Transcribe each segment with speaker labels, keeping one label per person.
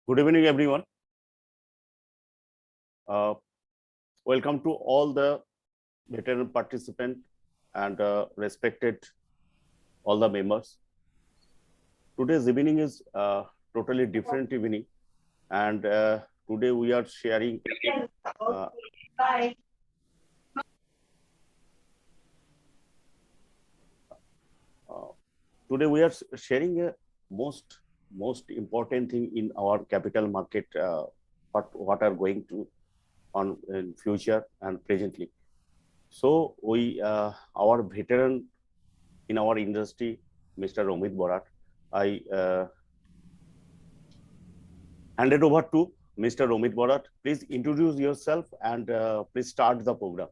Speaker 1: Good evening, everyone. Uh, Welcome to all the veteran participant and respected all the members. Today's evening is totally different evening, and today we are sharing. Uh, uh, Today we are sharing a most important thing in our capital market. What are going to on in future and presently. So we our veteran in our industry, Mr. Romit Borat. I hand it over to Mr. Romit Borat. Please introduce yourself and please start the program.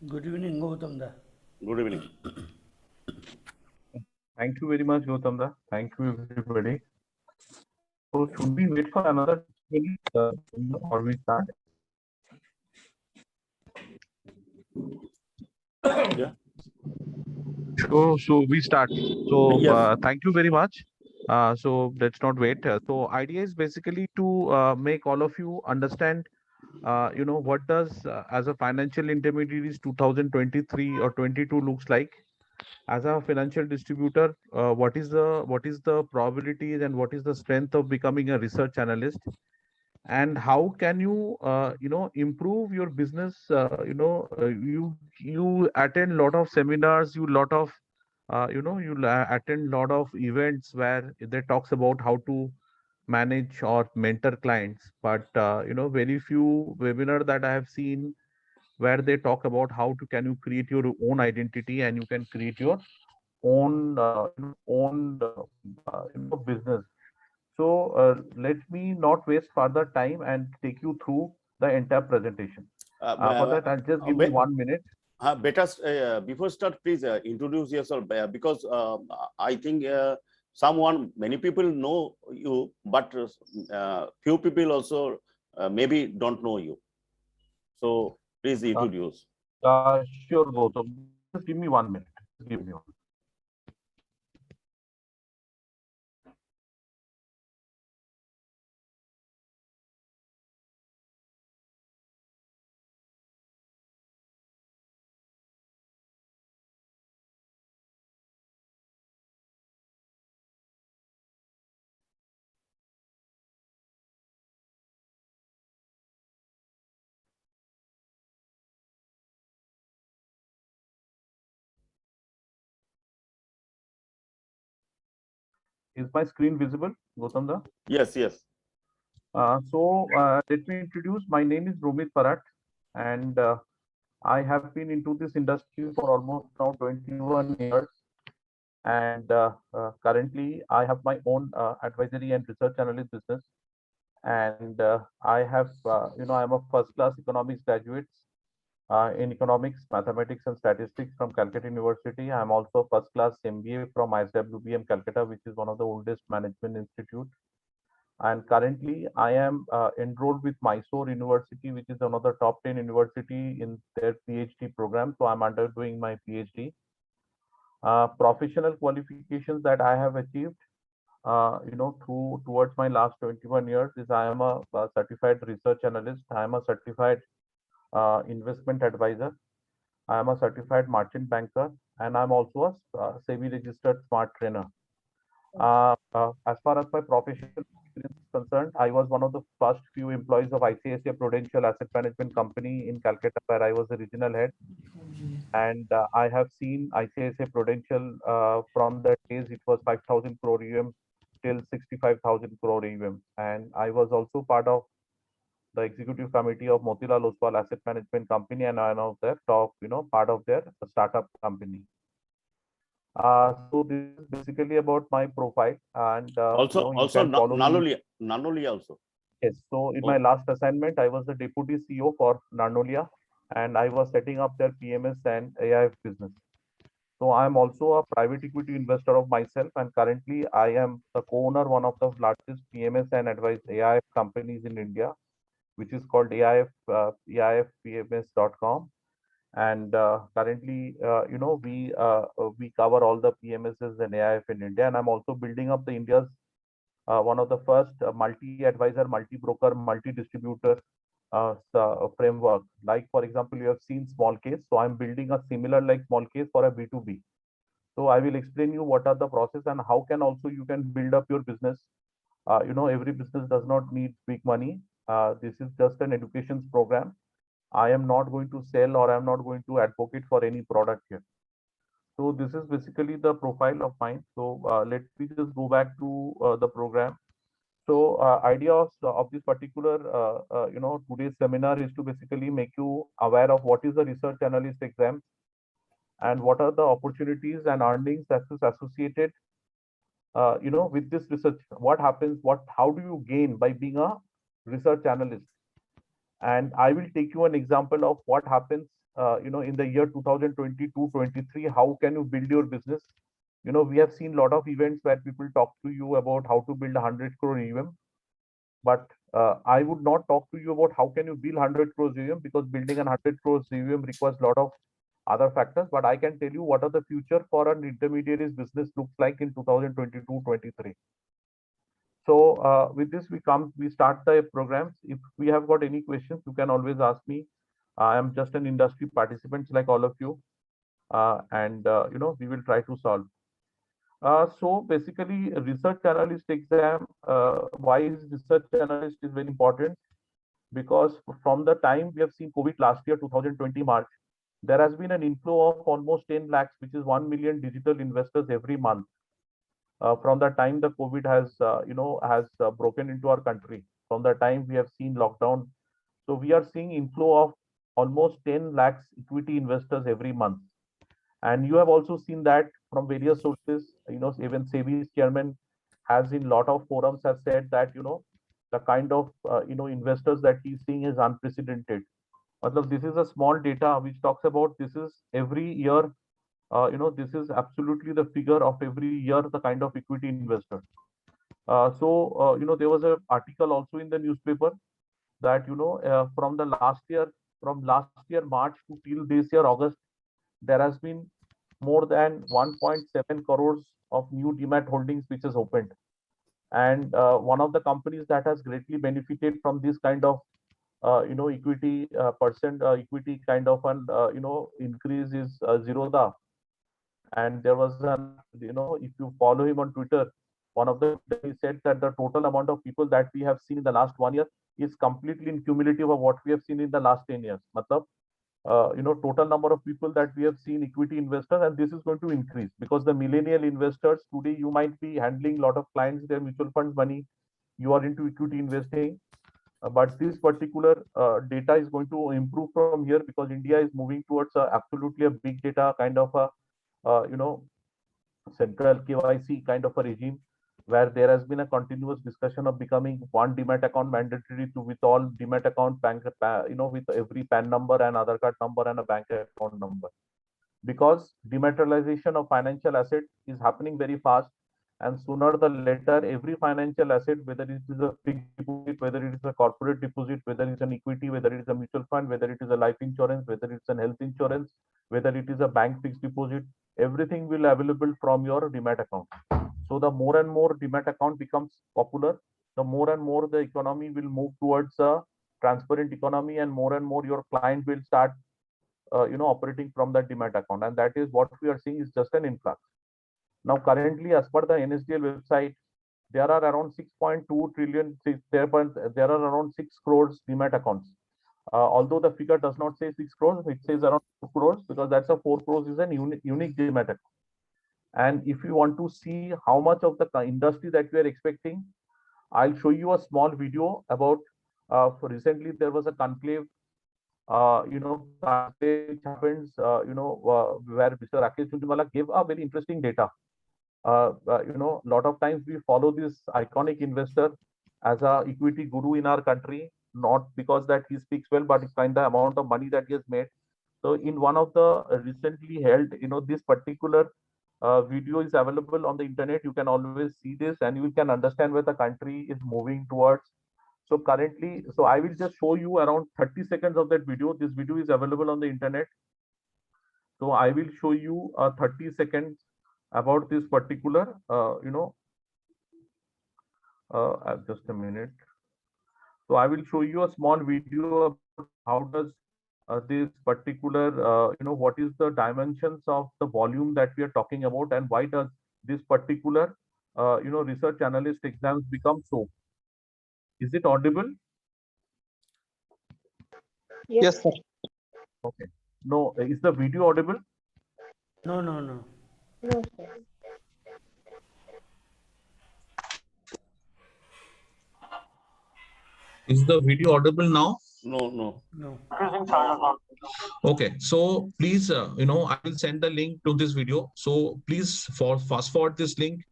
Speaker 2: Good evening, Gautam da.
Speaker 1: Good evening.
Speaker 3: Thank you very much, Gautam da. Thank you, everybody. So, should we wait for another minute or we start?
Speaker 1: Yeah.
Speaker 3: So we start. So,
Speaker 1: Yes.
Speaker 3: thank you very much. So let's not wait. So, idea is basically to make all of you understand. What does as a financial intermediaries 2023 or 22 looks like. As a financial distributor, what is the probabilities and what is the strength of becoming a research analyst, and how can you improve your business. You attend lot of seminars, you attend lot of events where they talks about how to manage or mentor clients, but very few webinar that I have seen where they talk about how to can you create your own identity and you can create your own business. So let me not waste further time and take you through the entire presentation. For that, I'll just give you 1 minute.
Speaker 1: Better before start, please introduce yourself because I think many people know you, but few people also maybe don't know you. So please introduce.
Speaker 3: Sure, Gautam. Just give me 1 minute. Just give me one. Is my screen visible, Gautam da?
Speaker 1: Yes, yes.
Speaker 3: Let me introduce. My name is Romit Parat, and I have been into this industry for almost now 21 years. And currently, I have my own advisory and research analyst business. And I have, I'm a first class economics graduate in economics, mathematics, and statistics from Calcutta University. I'm also first class MBA from ISWBM Calcutta, which is one of the oldest management institute. And currently, I am enrolled with Mysore University, which is one of the top 10 university in their PhD program. So I'm undergoing my PhD. Professional qualifications that I have achieved, towards my last 21 years is I am a certified research analyst. I am a certified investment advisor. I am a certified merchant banker, and I'm also a SEBI registered smart trainer. As far as my professional experience is concerned, I was one of the first few employees of ICICI Prudential Asset Management Company in Calcutta, where I was the regional head. And I have seen ICICI Prudential from the days it was 5,000 crore EUM till 65,000 crore EUM. And I was also part of the executive committee of Motilal Oswal Asset Management Company, and I'm of their top, part of their startup company. So this is basically about my profile, and you can follow me.
Speaker 1: Nanolia also.
Speaker 3: Yes. So in my
Speaker 1: Oh,
Speaker 3: last assignment, I was the deputy CEO for Narnolia, and I was setting up their PMS and AIF business. So I'm also a private equity investor of myself, and currently I am the co-owner one of the largest PMS and advice AIF companies in India, which is called AIFPMS.com. And currently, we cover all the PMSs and AIF in India, and I'm also building up the India's one of the first multi-advisor, multi-broker, multi-distributor framework. Like for example, you have seen small case, so I'm building a similar like small case for a B2B. So I will explain you what are the process and how can also you can build up your business. Every business does not need big money. This is just an education program. I am not going to sell or I'm not going to advocate for any product here. So this is basically the profile of mine. So let me just go back to the program. So idea of this particular, today's seminar is to basically make you aware of what is the research analyst exam and what are the opportunities and earnings that is associated, with this research. What happens? How do you gain by being a research analyst? And I will take you an example of what happens, in the year 2022-23. How can you build your business? We have seen a lot of events where people talk to you about how to build a 100 crore EUM, but I would not talk to you about how can you build 100 crores EUM, because building an 100 crores EUM requires a lot of other factors. But I can tell you what are the future for an intermediaries business looks like in 2022-23. So with this, we start the programs. If we have got any questions, you can always ask me. I am just an industry participant like all of you, and we will try to solve. So basically, a research analyst exam. Why is research analyst is very important? Because from the time we have seen COVID last year, 2020 March, there has been an inflow of almost 10 lakhs, which is 1 million digital investors every month. From the time the COVID has broken into our country, from the time we have seen lockdown, so we are seeing inflow of almost 10 lakhs equity investors every month. And you have also seen that from various sources, even SEBI's chairman has in lot of forums has said that, the kind of, investors that he's seeing is unprecedented. This is a small data which talks about this is every year, this is absolutely the figure of every year, the kind of equity investor. There was an article also in the newspaper that, from last year March to till this year August, there has been more than 1.7 crores of new demat holdings which is opened. And one of the companies that has greatly benefited from this kind of equity equity kind of an increase is Zerodha. And there was an, if you follow him on Twitter, one of the he said that the total amount of people that we have seen in the last 1 year is completely in cumulative of what we have seen in the last 10 years. Matlab, total number of people that we have seen equity investors, and this is going to increase because the millennial investors today, you might be handling a lot of clients, their mutual funds money, you are into equity investing. But this particular data is going to improve from here because India is moving towards absolutely a big data kind of a, central KYC kind of a regime, where there has been a continuous discussion of becoming one demat account mandatory to with all demat account bank, with every PAN number and Aadhaar card number and a bank account number. Because dematerialization of financial asset is happening very fast, and sooner the later, every financial asset, whether it is a fixed deposit, whether it is a corporate deposit, whether it's an equity, whether it is a mutual fund, whether it is a life insurance, whether it's an health insurance, whether it is a bank fixed deposit, everything will available from your demat account. So the more and more demat account becomes popular, the more and more the economy will move towards a transparent economy, and more your client will start operating from that demat account. And that is what we are seeing is just an influx. Now currently, as per the NSDL website, there are around 6.2 trillion, there are around 6 crores demat accounts. Although the figure does not say 6 crores, it says around 4 crores, because that's a 4 crores is a unique demat account. And if you want to see how much of the industry that we are expecting, I'll show you a small video about, recently there was a conclave, which happens, where Mr. Rakesh Jhunjhunwala gave a very interesting data. Lot of times we follow this iconic investor as a equity guru in our country, not because that he speaks well, but it's kind of amount of money that he has made. So in one of the recently held, this particular video is available on the internet. You can always see this and you can understand where the country is moving towards. So currently, so I will just show you around 30 seconds of that video. This video is available on the internet. So I will show you 30 seconds about this particular, just a minute. So I will show you a small video about how does this particular, what is the dimensions of the volume that we are talking about, and why does this particular, research analyst exams become so. Is it audible?
Speaker 4: Yes, sir.
Speaker 3: Okay. No, is the video audible?
Speaker 2: No, no, no.
Speaker 4: No, sir.
Speaker 5: Is the video audible now?
Speaker 1: No, no.
Speaker 2: No.
Speaker 5: Okay, so please, I will send the link to this video. So please fast forward this link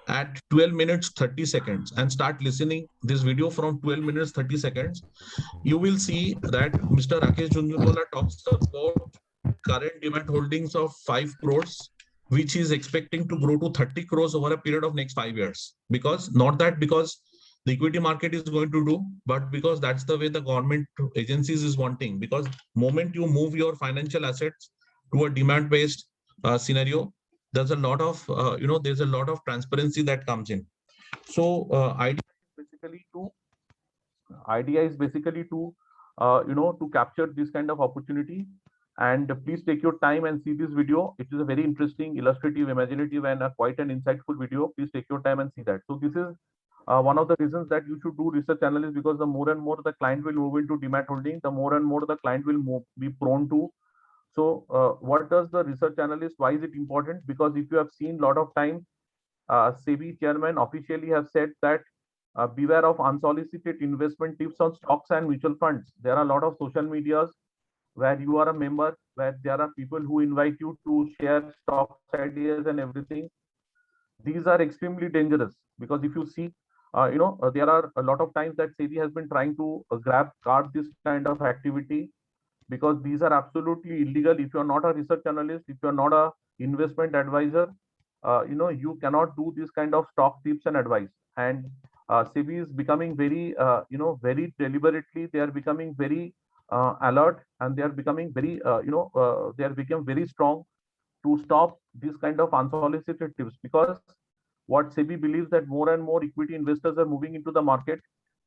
Speaker 5: at 12 minutes 30 seconds and start listening this video from 12 minutes 30 seconds. You will see that Mr. Rakesh Jhunjhunwala talks about current demand holdings of 5 crores, which is expecting to grow to 30 crores over a period of next 5 years. Because the equity market is going to do, but because that's the way the government agencies is wanting. Because moment you move your financial assets to a demand-based scenario, there's a lot of transparency that comes in. So
Speaker 3: idea is basically to capture this kind of opportunity. And please take your time and see this video. It is a very interesting, illustrative, imaginative, and quite an insightful video. Please take your time and see that. So this is one of the reasons that you should do research analysis, because the more and more the client will move into demat holding, the more and more the client will be prone to. So what does the research analyst, why is it important? Because if you have seen a lot of time, SEBI chairman officially have said that beware of unsolicited investment tips on stocks and mutual funds. There are a lot of social medias where you are a member, where there are people who invite you to share stocks, ideas, and everything. These are extremely dangerous, because if you see, there are a lot of times that SEBI has been trying to guard this kind of activity, because these are absolutely illegal. If you're not a research analyst, if you're not a investment advisor, you cannot do this kind of stock tips and advice. And SEBI is becoming very, very deliberately, they are becoming very alert, and they are becoming very, they are becoming very strong to stop this kind of unsolicited tips. Because what SEBI believes that more and more equity investors are moving into the market,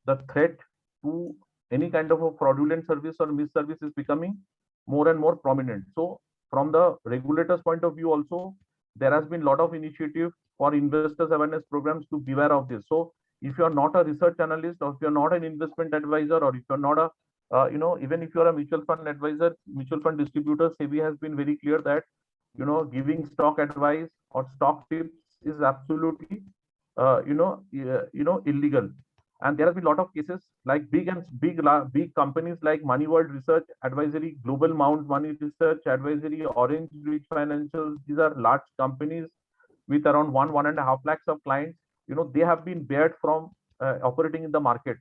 Speaker 3: the threat to any kind of a fraudulent service or mis-service is becoming more and more prominent. So from the regulator's point of view also, there has been a lot of initiative for investors awareness programs to beware of this. So if you're not a research analyst, or if you're not an investment advisor, or if you're not a, even if you're a mutual fund advisor, mutual fund distributor, SEBI has been very clear that, giving stock advice or stock tips is absolutely, illegal. And there have been a lot of cases like big companies like Money World Research Advisory, Global Mount Money Research Advisory, Orange Ridge Financials. These are large companies with around 1.5 lakhs of clients. They have been barred from operating in the market.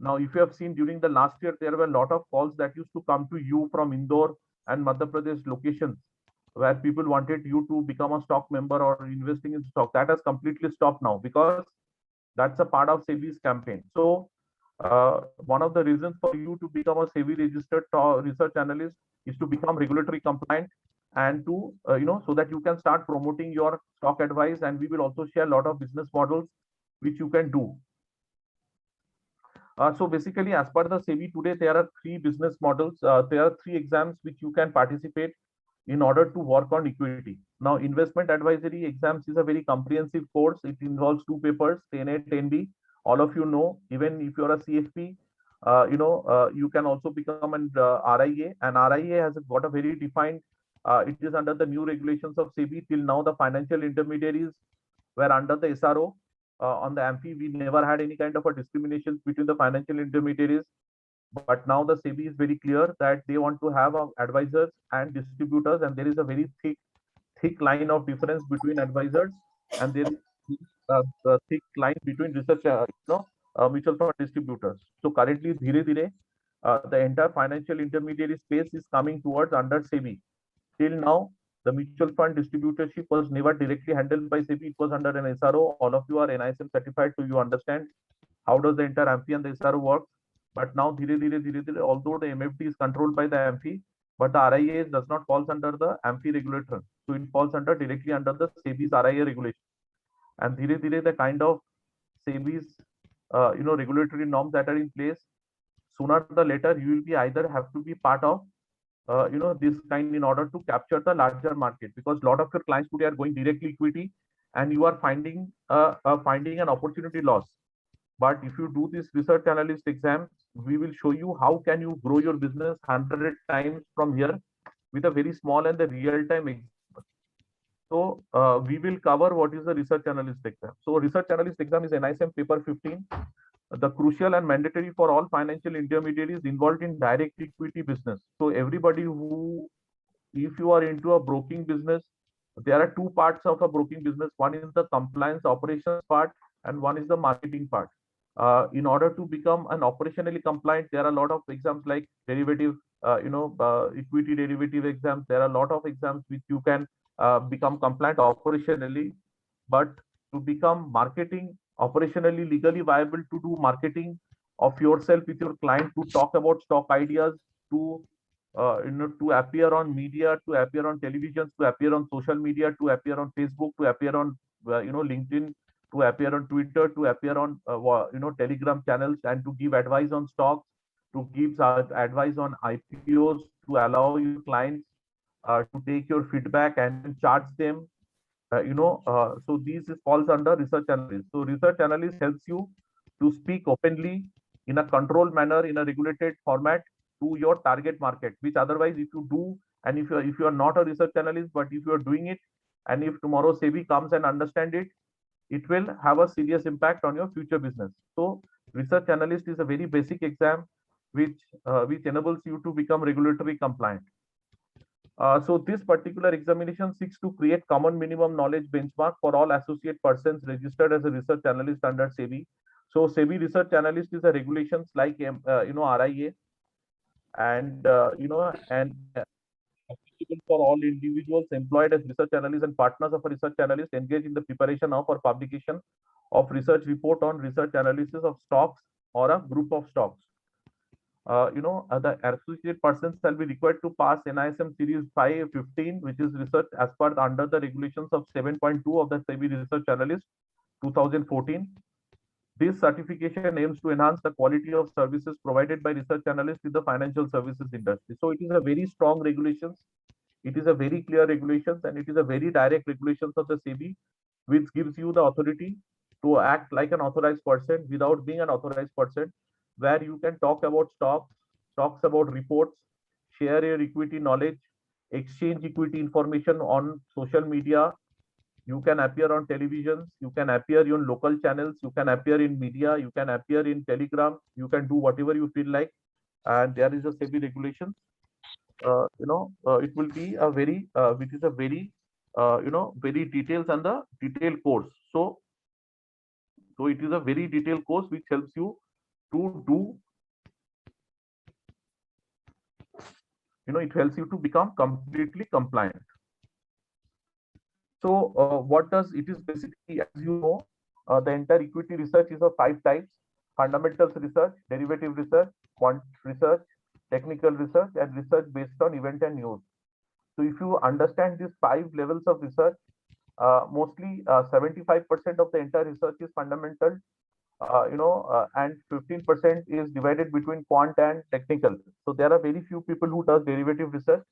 Speaker 3: Now, if you have seen during the last year, there were a lot of calls that used to come to you from Indore and Madhya Pradesh locations, where people wanted you to become a stock member or investing in stock. That has completely stopped now, because that's a part of SEBI's campaign. So one of the reasons for you to become a SEBI registered research analyst is to become regulatory compliant, and to, so that you can start promoting your stock advice. And we will also share a lot of business models which you can do. So basically, as per the SEBI today, there are 3 business models. There are 3 exams which you can participate in order to work on equity. Now, investment advisory exams is a very comprehensive course. It involves 2 papers, 10A, 10B. All of you know, even if you're a CFP, you can also become an RIA, and RIA has got a very defined, it is under the new regulations of SEBI. Till now, the financial intermediaries were under the SRO. On the AMFI, we never had any kind of a discrimination between the financial intermediaries. But now the SEBI is very clear that they want to have advisors and distributors, and there is a very thick line of difference between advisors, and there is a thick line between research, mutual fund distributors. So currently, the entire financial intermediary space is coming towards under SEBI. Till now, the mutual fund distributorship was never directly handled by SEBI. It was under an SRO. All of you are NISM certified, so you understand how does the entire AMFI and the SRO work. But now, although the MFD is controlled by the AMFI, but the RIA does not falls under the AMFI regulator. So it falls under directly under the SEBI's RIA regulation. And the kind of SEBI's regulatory norms that are in place, sooner the later you will be either have to be part of this kind in order to capture the larger market, because a lot of your clients today are going directly equity and you are finding an opportunity loss. But if you do this research analyst exam, we will show you how can you grow your business 100 times from here with a very small and the real time exam. So we will cover what is the research analyst exam. So research analyst exam is NISM paper 15. The crucial and mandatory for all financial intermediaries involved in direct equity business. So everybody who, if you are into a broking business, there are two parts of a broking business. One is the compliance operations part and one is the marketing part. In order to become an operationally compliant, there are a lot of exams like derivative, equity derivative exams. There are a lot of exams which you can become compliant operationally, but to become marketing operationally legally viable, to do marketing of yourself with your client, to talk about stock ideas, to to appear on media, to appear on television, to appear on social media, to appear on Facebook, to appear on LinkedIn, to appear on Twitter, to appear on Telegram channels, and to give advice on stocks, to give advice on IPOs, to allow your clients to take your feedback and charge them. So these falls under research analyst. So research analyst helps you to speak openly in a controlled manner in a regulated format to your target market, which otherwise if you do, and if you are not a research analyst, but if you are doing it, and if tomorrow SEBI comes and understand it, it will have a serious impact on your future business. So research analyst is a very basic exam which enables you to become regulatory compliant. So this particular examination seeks to create common minimum knowledge benchmark for all associate persons registered as a research analyst under SEBI. So SEBI research analyst is a regulations like RIA, and applicable for all individuals employed as research analysts and partners of a research analyst engaged in the preparation of or publication of research report on research analysis of stocks or a group of stocks. The associate persons shall be required to pass NISM Series 515, which is research as per under the regulations of 7.2 of the SEBI Research Analyst 2014. This certification aims to enhance the quality of services provided by research analysts in the financial services industry. So it is a very strong regulations. It is a very clear regulations, and it is a very direct regulations of the SEBI, which gives you the authority to act like an authorized person without being an authorized person, where you can talk about talks about reports, share your equity knowledge, exchange equity information on social media. You can appear on televisions, you can appear on local channels, you can appear in media, you can appear in Telegram, you can do whatever you feel like. And there is a SEBI regulations. It will be a very, which is a very, very details and the detailed course. So it is a very detailed course which helps you to do, it helps you to become completely compliant. So what does it is basically, as you know, the entire equity research is of 5 types: fundamentals research, derivative research, quant research, technical research, and research based on event and news. So if you understand these 5 levels of research, mostly 75% of the entire research is fundamental, and 15% is divided between quant and technical. So there are very few people who does derivative research.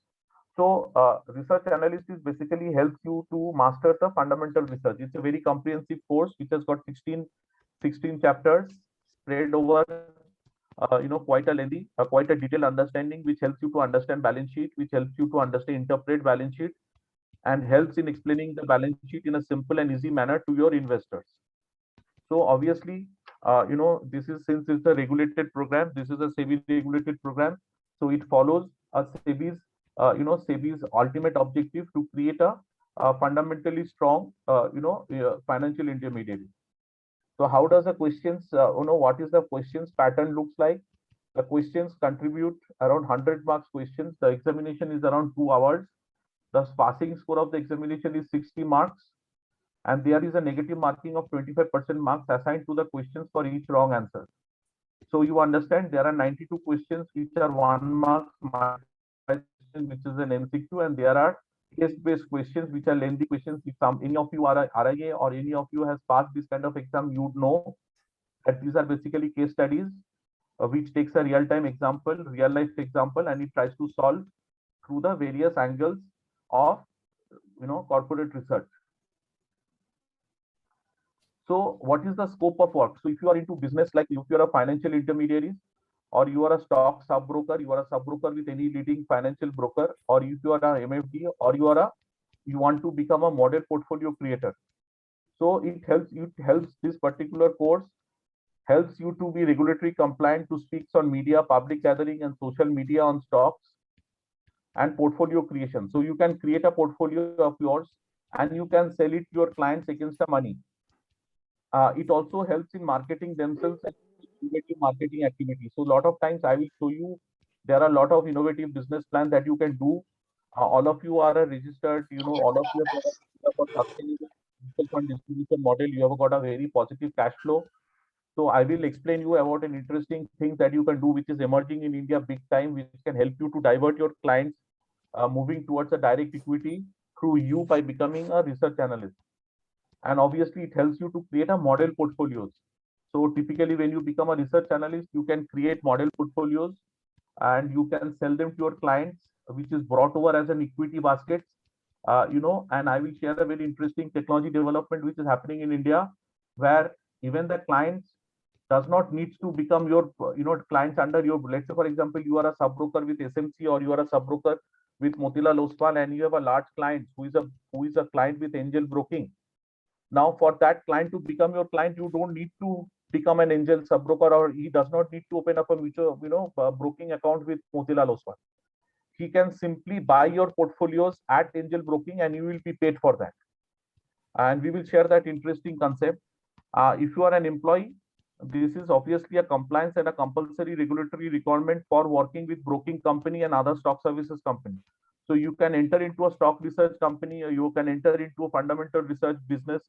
Speaker 3: So research analyst is basically helps you to master the fundamental research. It's a very comprehensive course which has got 16 chapters spread over quite a lengthy, quite a detailed understanding, which helps you to understand balance sheet, which helps you to understand, interpret balance sheet, and helps in explaining the balance sheet in a simple and easy manner to your investors. So obviously, this is, since it's a regulated program, this is a SEBI regulated program. So it follows a SEBI's, SEBI's ultimate objective to create a fundamentally strong, financial intermediary. So how does the questions, what is the questions pattern looks like? The questions contribute around 100 marks questions. The examination is around 2 hours. The passing score of the examination is 60 marks. And there is a negative marking of 25% marks assigned to the questions for each wrong answer. So you understand there are 92 questions which are 1 mark question which is an MCQ, and there are case-based questions which are lengthy questions. If any of you are a RIA or any of you has passed this kind of exam, you would know that these are basically case studies which takes a real-time example, real-life example, and it tries to solve through the various angles of corporate research. So what is the scope of work? So if you are into business, like if you are a financial intermediary, or you are a stock sub broker, you are a sub broker with any leading financial broker, or if you are a MFD, or you want to become a model portfolio creator. So it helps this particular course helps you to be regulatory compliant to speak on media, public gathering, and social media on stocks and portfolio creation. So you can create a portfolio of yours and you can sell it to your clients against the money. It also helps in marketing themselves and innovative marketing activities. So a lot of times I will show you there are a lot of innovative business plans that you can do. All of you are a registered, all of you have got sustainable mutual fund distribution model. You have got a very positive cash flow. So I will explain you about an interesting thing that you can do, which is emerging in India big time, which can help you to divert your clients moving towards a direct equity through you by becoming a research analyst. And obviously it helps you to create a model portfolios. So typically when you become a research analyst, you can create model portfolios and you can sell them to your clients, which is brought over as an equity basket. And I will share a very interesting technology development which is happening in India, where even the clients does not need to become your clients under your, let's say for example you are a sub broker with SMC, or you are a sub broker with Motilal Oswal, and you have a large client who is a client with angel broking. Now for that client to become your client, you don't need to become an angel sub broker, or he does not need to open up a mutual broking account with Motilal Oswal. He can simply buy your portfolios at angel broking and you will be paid for that. And we will share that interesting concept. If you are an employee, this is obviously a compliance and a compulsory regulatory requirement for working with broking company and other stock services company. So you can enter into a stock research company, or you can enter into a fundamental research business,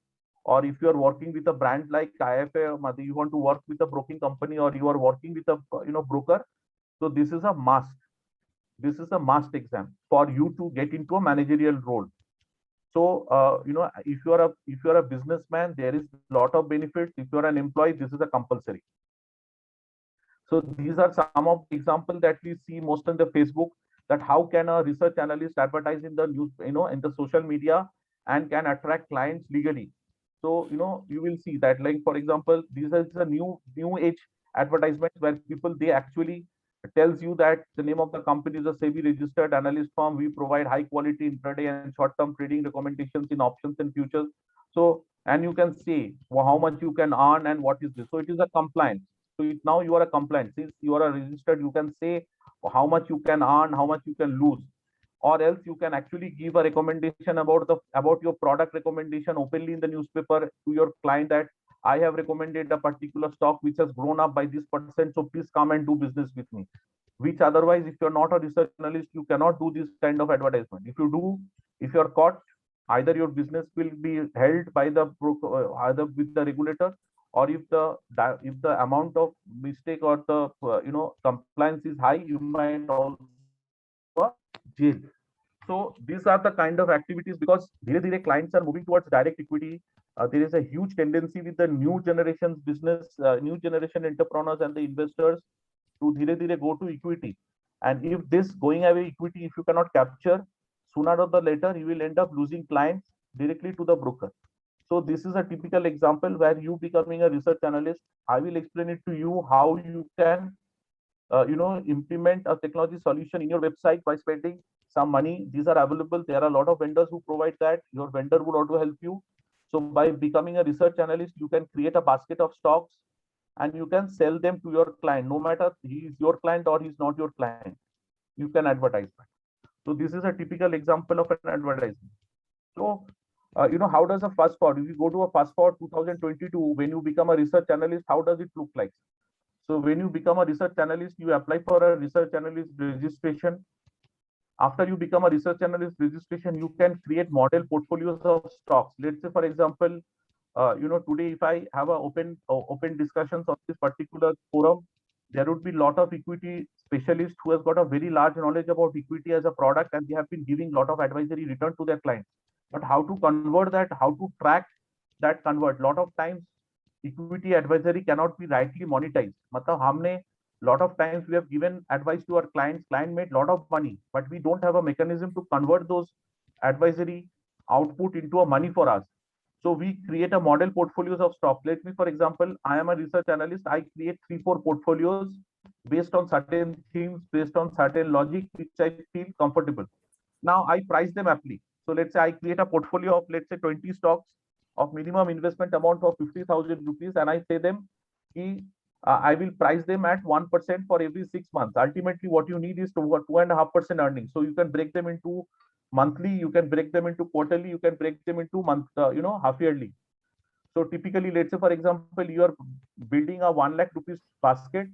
Speaker 3: or if you are working with a brand like IFA, you want to work with a broking company, or you are working with a broker. So this is a must. This is a must exam for you to get into a managerial role. So if you are a businessman, there is a lot of benefits. If you are an employee, this is a compulsory. So these are some of the examples that we see most on the Facebook, that how can a research analyst advertise in the news, in the social media, and can attract clients legally. So you will see that, like for example, these are a new age advertisements where people, they actually tells you that the name of the company is a SEBI registered analyst firm. We provide high quality intraday and short term trading recommendations in options and futures. So, and you can see how much you can earn and what is this. So it is a compliance. So now you are a compliant. Since you are a registered, you can say how much you can earn, how much you can lose, or else you can actually give a recommendation about your product recommendation openly in the newspaper to your client, that I have recommended a particular stock which has grown up by this percent, so please come and do business with me. Which otherwise, if you're not a research analyst, you cannot do this kind of advertisement. If you do, if you're caught, either your business will be held by the broker, either with the regulator, or if the amount of mistake or the compliance is high, you might also jail. So these are the kind of activities, because clients are moving towards direct equity. There is a huge tendency with the new generation's business, new generation entrepreneurs and the investors to go to equity. And if this going away equity, if you cannot capture, sooner or the later, you will end up losing clients directly to the broker. So this is a typical example where you becoming a research analyst. I will explain it to you how you can, implement a technology solution in your website by spending some money. These are available. There are a lot of vendors who provide that. Your vendor would also help you. So by becoming a research analyst, you can create a basket of stocks and you can sell them to your client, no matter he is your client or he's not your client. You can advertise that. So this is a typical example of an advertisement. So, how does a fast forward? If you go to a fast forward 2022, when you become a research analyst, how does it look like? So when you become a research analyst, you apply for a research analyst registration. After you become a research analyst registration, you can create model portfolios of stocks. Let's say, for example, today if I have a open discussions on this particular forum, there would be a lot of equity specialist who has got a very large knowledge about equity as a product, and they have been giving a lot of advisory return to their clients. But how to convert that, how to track that convert? Lot of times equity advisory cannot be rightly monetized. मतलब हमने lot of times we have given advice to our clients, client made lot of money, but we don't have a mechanism to convert those advisory output into a money for us. So we create a model portfolios of stock. Let me, for example, I am a research analyst. I create 3-4 portfolios based on certain themes, based on certain logic, which I feel comfortable. Now I price them aptly. So let's say I create a portfolio of, let's say, 20 stocks of minimum investment amount of 50,000 rupees, and I say them, I will price them at 1% for every 6 months. Ultimately, what you need is 2.5% earnings. So you can break them into monthly, you can break them into quarterly, you can break them into half yearly. So typically, let's say, for example, you are building a 1 lakh rupees basket.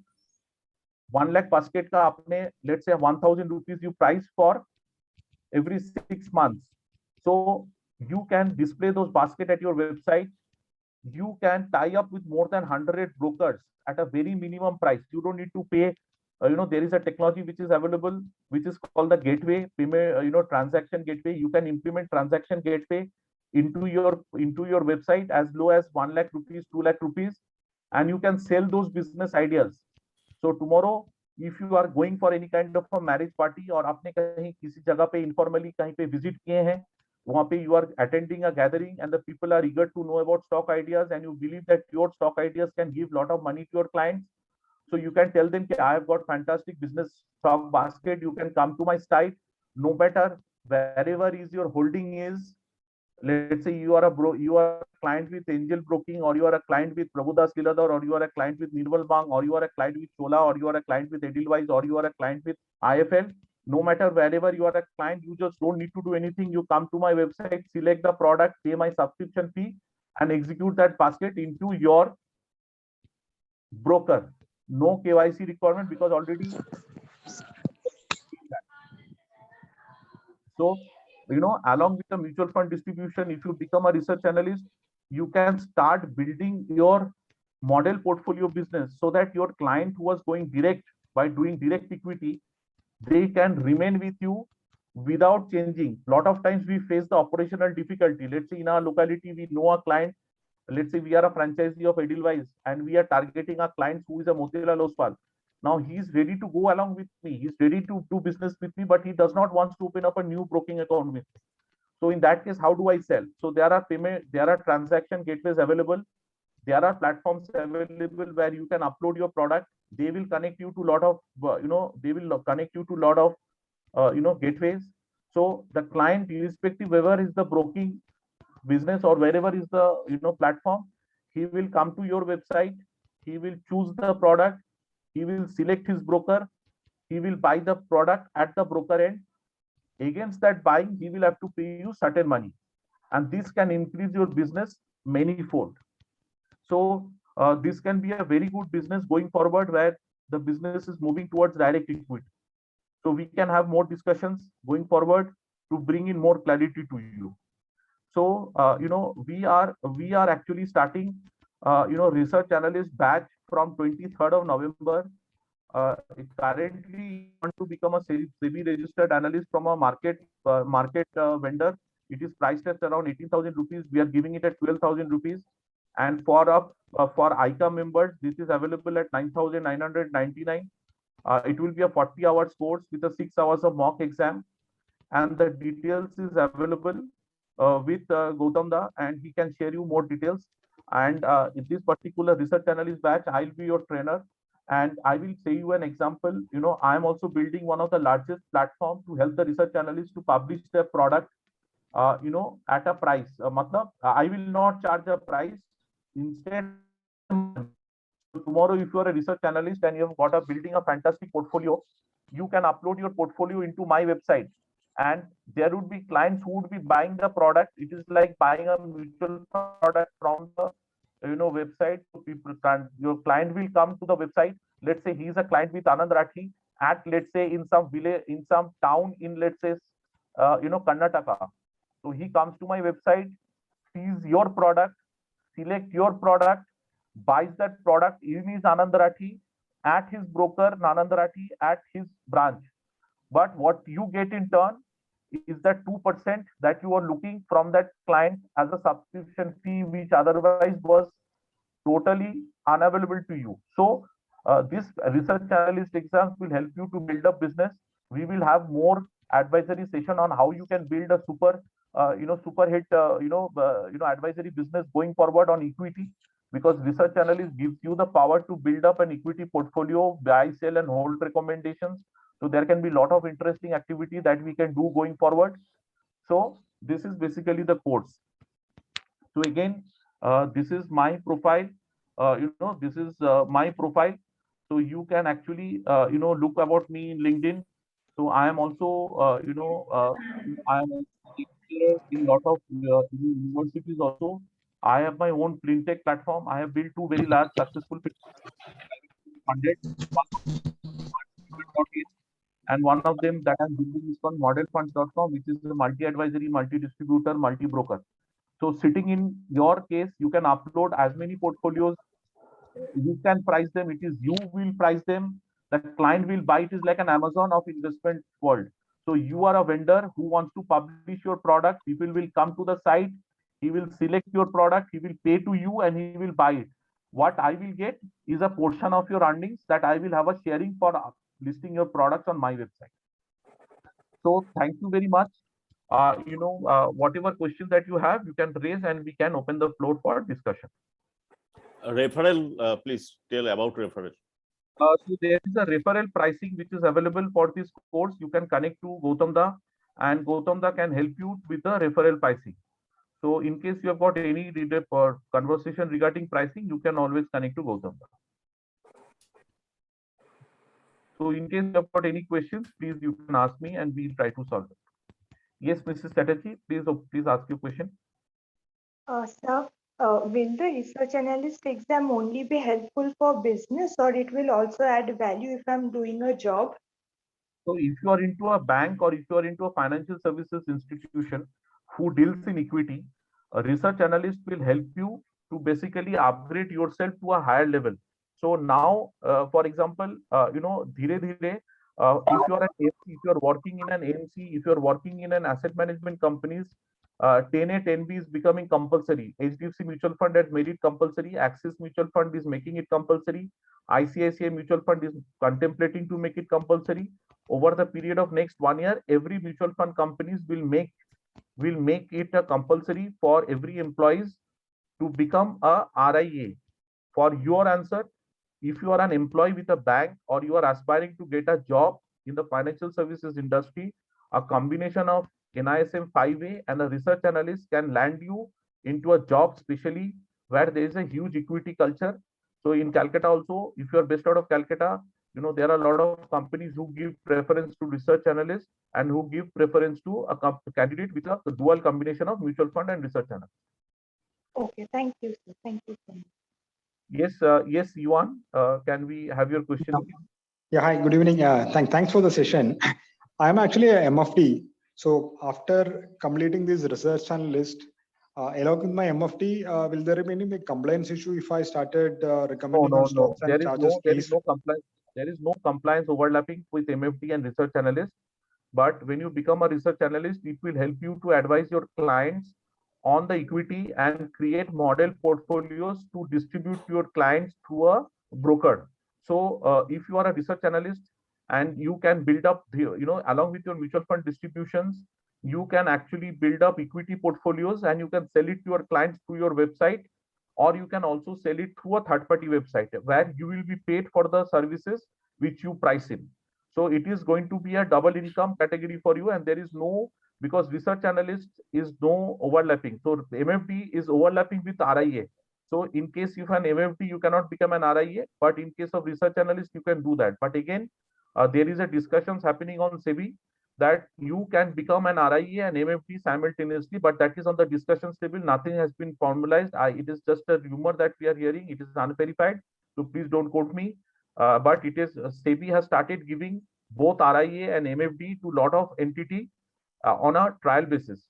Speaker 3: 1 lakh basket ka apne, let's say 1,000 rupees you price for every 6 months. So you can display those basket at your website. You can tie up with more than 100 brokers at a very minimum price. You don't need to pay. There is a technology which is available, which is called the gateway payment. Transaction gateway. You can implement transaction gateway into your website as low as 1 lakh rupees, 2 lakh rupees, and you can sell those business ideas. So tomorrow, if you are going for any kind of a marriage party, or आपने कहीं किसी जगह पे informally कहीं पे visit किए हैं, वहाँ पे you are attending a gathering and the people are eager to know about stock ideas, and you believe that your stock ideas can give lot of money to your clients. So you can tell them, I have got fantastic business stock basket. You can come to my site, no matter wherever is your holding is. Let's say you are a client with Angel Broking, or you are a client with Prabhudas Lilladher, or you are a client with Nirmal Bang, or you are a client with Chola, or you are a client with Edelweiss, or you are a client with IFL. No matter wherever you are a client, you just don't need to do anything. You come to my website, select the product, pay my subscription fee, and execute that basket into your broker. No KYC requirement, because already. So, along with the mutual fund distribution, if you become a research analyst, you can start building your model portfolio business, so that your client who was going direct by doing direct equity, they can remain with you without changing. A lot of times we face the operational difficulty. Let's say in our locality, we know a client. Let's say we are a franchisee of Edelweiss, and we are targeting a client who is a Motilal Oswal. Now he is ready to go along with me. He's ready to do business with me, but he does not want to open up a new broking account with me. So in that case, how do I sell? So there are transaction gateways available. There are platforms available where you can upload your product. They will connect you to lot of, gateways. So the client, irrespective wherever is the broking business or wherever is the, platform, he will come to your website. He will choose the product. He will select his broker. He will buy the product at the broker end. Against that buying, he will have to pay you certain money, and this can increase your business manyfold. So this can be a very good business going forward, where the business is moving towards direct equity. So we can have more discussions going forward to bring in more clarity to you. So we are actually starting research analyst batch from 23rd of November. Currently want to become a SEBI registered analyst from a market vendor. It is priced at around 18,000 rupees. We are giving it at 12,000 rupees. And for ICA members, this is available at 9,999. It will be a 40 hours course with a 6 hours of mock exam. And the details is available with Gautam Da, and he can share you more details. And in this particular research analyst batch, I'll be your trainer. And I will say you an example. I am also building one of the largest platform to help the research analysts to publish their product, at a price. I will not charge a price. Instead, tomorrow, if you are a research analyst and you have got building a fantastic portfolio, you can upload your portfolio into my website, and there would be clients who would be buying the product. It is like buying a mutual product from the website. Your client will come to the website. Let's say he's a client with Anand Rathi at, let's say, in some village, in some town in, let's say, Karnataka. So he comes to my website, sees your product, select your product, buys that product in his Anand Rathi, at his broker Nanand Rathi at his branch. But what you get in turn is that 2% that you are looking from that client as a subscription fee, which otherwise was totally unavailable to you. So this research analyst exams will help you to build up business. We will have more advisory session on how you can build a super hit advisory business going forward on equity, because research analyst gives you the power to build up an equity portfolio, buy, sell, and hold recommendations. So there can be a lot of interesting activity that we can do going forward. So this is basically the course. So again, this is my profile. This is my profile. So you can actually look about me in LinkedIn. So I am also I am in lot of universities also. I have my own fintech platform. I have built two very large successful funded, and one of them that I'm building is called modelfunds.com, which is a multi-advisory, multi-distributor, multi-broker. So sitting in your case, you can upload as many portfolios. You can price them. It is you will price them. The client will buy. It is like an Amazon of investment world. So you are a vendor who wants to publish your product. People will come to the site. He will select your product. He will pay to you and he will buy it. What I will get is a portion of your earnings that I will have a sharing for listing your products on my website. So thank you very much. Whatever questions that you have, you can raise and we can open the floor for discussion.
Speaker 1: Referral, please tell about referral.
Speaker 3: So there is a referral pricing which is available for this course. You can connect to Gautam Da, and Gautam Da can help you with the referral pricing. So in case you have got any conversation regarding pricing, you can always connect to Gautam Da. So in case you have got any questions, please you can ask me and we'll try to solve it. Yes, Mrs. Chatterjee, please ask your question.
Speaker 4: Sir, will the research analyst exam only be helpful for business, or it will also add value if I'm doing a job?
Speaker 3: So if you are into a bank or if you are into a financial services institution who deals in equity, a research analyst will help you to basically upgrade yourself to a higher level. So now, for example, dhire dhire, if you are an AMC, if you are working in an AMC, if you are working in an asset management companies, 10A, 10B is becoming compulsory. HDFC Mutual Fund has made it compulsory. Axis Mutual Fund is making it compulsory. ICICI Mutual Fund is contemplating to make it compulsory. Over the period of next 1 year, every mutual fund companies will make it a compulsory for every employees to become a RIA. For your answer, if you are an employee with a bank or you are aspiring to get a job in the financial services industry, a combination of NISM 5A and a research analyst can land you into a job, especially where there is a huge equity culture. So in Calcutta also, if you are based out of Calcutta, there are a lot of companies who give preference to research analysts and who give preference to a candidate with a dual combination of mutual fund and research analyst.
Speaker 4: Okay, thank you, sir. Thank you so much.
Speaker 3: Yes, Yuan, can we have your question?
Speaker 6: Yeah, hi, good evening. Thanks for the session. I'm actually a MFD. So after completing this research analyst, along with my MFD, will there be any compliance issue if I started recommending
Speaker 3: No.
Speaker 6: stocks and charges
Speaker 3: There is no compliance. There is no compliance overlapping with MFD and research analyst. But when you become a research analyst, it will help you to advise your clients on the equity and create model portfolios to distribute to your clients through a broker. So if you are a research analyst and you can build up, along with your mutual fund distributions, you can actually build up equity portfolios and you can sell it to your clients through your website, or you can also sell it through a third-party website where you will be paid for the services which you price in. So it is going to be a double income category for you, and there is no, because research analyst is no overlapping. So MFD is overlapping with RIA. So in case you have an MFD, you cannot become an RIA, but in case of research analyst, you can do that. But again, there is a discussions happening on SEBI that you can become an RIA and MFD simultaneously, but that is on the discussion table. Nothing has been formalized. It is just a rumor that we are hearing. It is unverified. So please don't quote me. But it is SEBI has started giving both RIA and MFD to a lot of entity on a trial basis.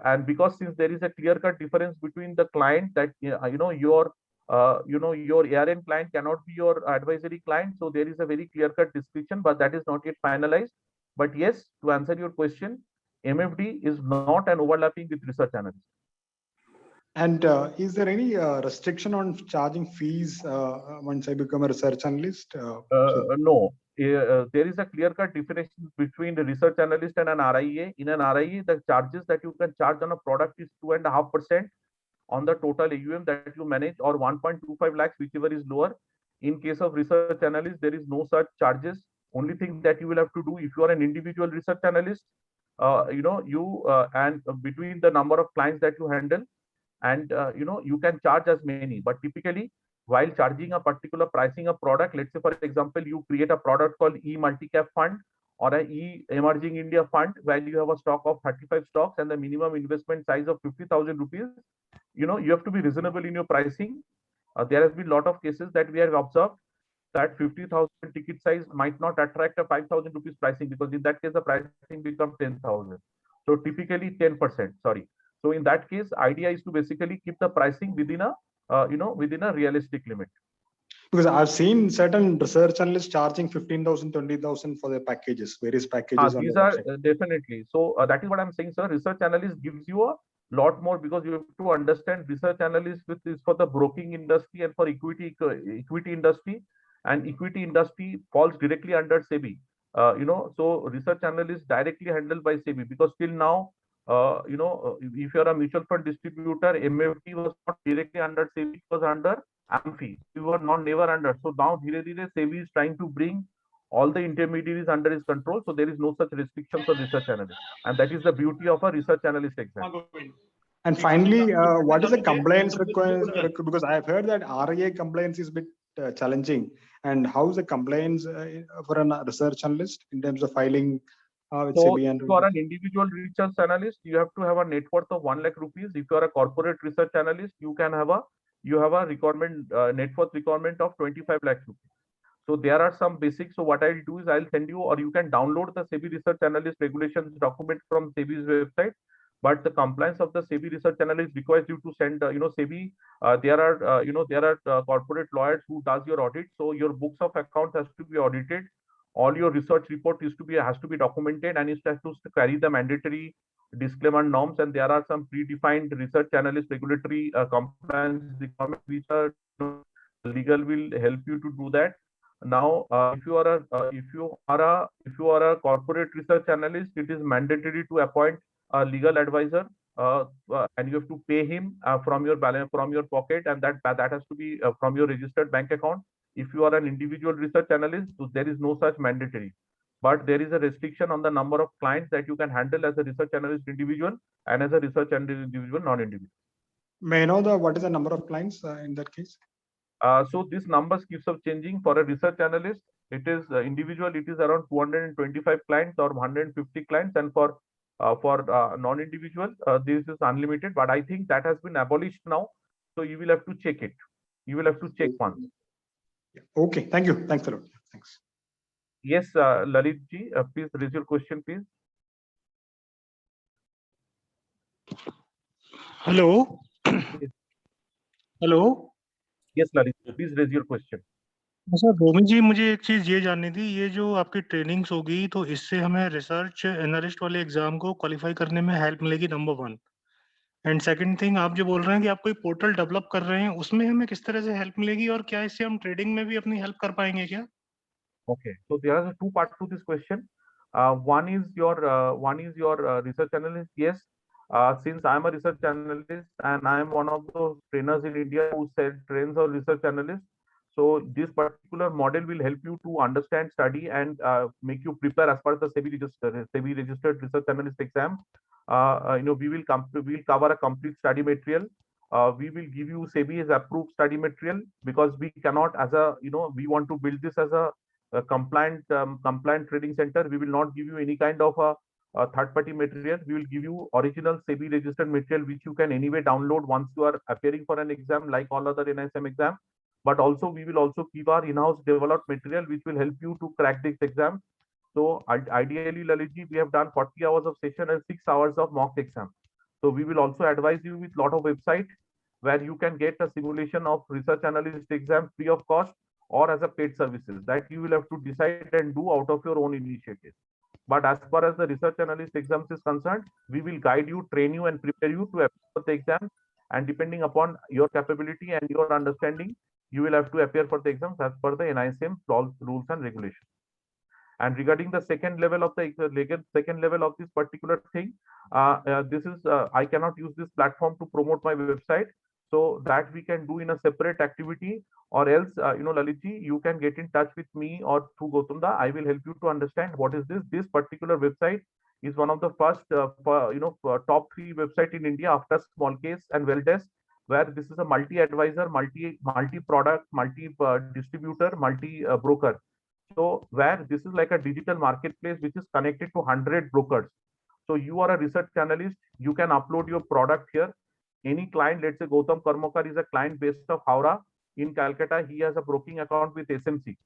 Speaker 3: And because since there is a clear-cut difference between the client that your your ARN client cannot be your advisory client. So there is a very clear-cut description, but that is not yet finalized. But yes, to answer your question, MFD is not an overlapping with research analyst.
Speaker 6: And is there any restriction on charging fees once I become a research analyst?
Speaker 3: No, there is a clear-cut definition between the research analyst and an RIA. In an RIA, the charges that you can charge on a product is 2.5% on the total AUM that you manage, or 1.25 lakhs, whichever is lower. In case of research analyst, there is no such charges. Only thing that you will have to do if you are an individual research analyst, and between the number of clients that you handle, and you can charge as many. But typically, while charging a particular pricing a product, let's say for example, you create a product called E Multicap Fund or a E Emerging India Fund, where you have a stock of 35 stocks and the minimum investment size of 50,000 rupees. You have to be reasonable in your pricing. There has been a lot of cases that we have observed that 50,000 ticket size might not attract a 5,000 rupees pricing, because in that case the pricing becomes 10,000. So typically 10%. Sorry. So in that case, idea is to basically keep the pricing within a within a realistic limit.
Speaker 6: Because I've seen certain research analysts charging 15,000, 20,000 for their packages, various packages.
Speaker 3: These are definitely. So that is what I'm saying, sir. Research analyst gives you a lot more, because you have to understand research analyst is for the broking industry and for equity industry, and equity industry falls directly under SEBI. So research analyst directly handled by SEBI, because till now, if you're a mutual fund distributor, MFD was not directly under SEBI, it was under AMFI. We were never under. So now, SEBI is trying to bring all the intermediaries under his control. So there is no such restrictions on research analyst. And that is the beauty of a research analyst exam.
Speaker 6: And finally, what is the compliance requirement? Because I've heard that RIA compliance is a bit challenging. And how is the compliance for a research analyst in terms of filing with SEBI? And
Speaker 3: for an individual research analyst, you have to have a net worth of 1 lakh rupees. If you are a corporate research analyst, you can have a requirement net worth requirement of 25 lakh rupees. So there are some basics. So what I'll do is I'll send you, or you can download the SEBI research analyst regulations document from SEBI's website. But the compliance of the SEBI research analyst requires you to send, SEBI. There are corporate lawyers who does your audit. So your books of accounts has to be audited. All your research report has to be documented, and it has to carry the mandatory disclaimer norms. And there are some predefined research analyst regulatory compliance requirements, which are legal will help you to do that. Now, if you are a corporate research analyst, it is mandatory to appoint a legal advisor, and you have to pay him from your balance, from your pocket, and that has to be from your registered bank account. If you are an individual research analyst, so there is no such mandatory, but there is a restriction on the number of clients that you can handle as a research analyst individual and as a research analyst individual non-individual.
Speaker 6: May I know what is the number of clients in that case?
Speaker 3: So this numbers keeps up changing. For a research analyst, it is individual, it is around 225 clients or 150 clients, and for non-individual, this is unlimited. But I think that has been abolished now, so you will have to check it. You will have to check once.
Speaker 6: Okay, thank you. Thanks a lot. Thanks.
Speaker 3: Yes, Lalit ji, please raise your question, please.
Speaker 2: Hello. Hello.
Speaker 3: Yes, Lalit, please raise your question.
Speaker 2: Sir Romit ji, मुझे एक चीज ये जाननी थी, ये जो आपकी trainings होगी तो इससे हमें रिसर्च एनालिस्ट वाले एग्जाम को क्वालिफाई करने में हेल्प मिलेगी, नंबर 1। एंड सेकंड थिंग, आप जो बोल रहे हैं कि आप कोई पोर्टल डेवलप कर रहे हैं, उसमें हमें किस तरह से हेल्प मिलेगी, और क्या इससे हम ट्रेडिंग में भी अपनी हेल्प कर पाएंगे क्या?
Speaker 3: Okay, so there are 2 parts to this question. One is your research analyst. Yes, since I am a research analyst and I am one of those trainers in India who trains our research analysts, so this particular model will help you to understand, study, and make you prepare as part of the SEBI registered research analyst exam. We will cover a complete study material. We will give you SEBI's approved study material, because we cannot, as a we want to build this as a compliant trading center. We will not give you any kind of a third-party material. We will give you original SEBI registered material, which you can anyway download once you are appearing for an exam like all other NISM exam. But also we will also keep our in-house developed material, which will help you to crack this exam. So ideally, Lalitji, we have done 40 hours of session and 6 hours of mock exam. So we will also advise you with lot of website. where you can get a simulation of research analyst exam free of cost or as a paid services that you will have to decide and do out of your own initiative. But as far as the research analyst exams is concerned, we will guide you, train you, and prepare you to appear for the exam. And depending upon your capability and your understanding, you will have to appear for the exams as per the NISM rules and regulations. And regarding the second level of this particular thing, I cannot use this platform to promote my website, so that we can do in a separate activity, or else, Lalitji, you can get in touch with me or through Gautamda. I will help you to understand what is this. This particular website is one of the first, top 3 website in India after Smallcase and Welldesk, where this is a multi-advisor, multi-product, multi-distributor, multi-broker. So where this is like a digital marketplace which is connected to 100 brokers. So you are a research analyst, you can upload your product here. Any client, let's say Gautam Karmakar is a client based of Howrah in Calcutta. He has a broking account with SMC.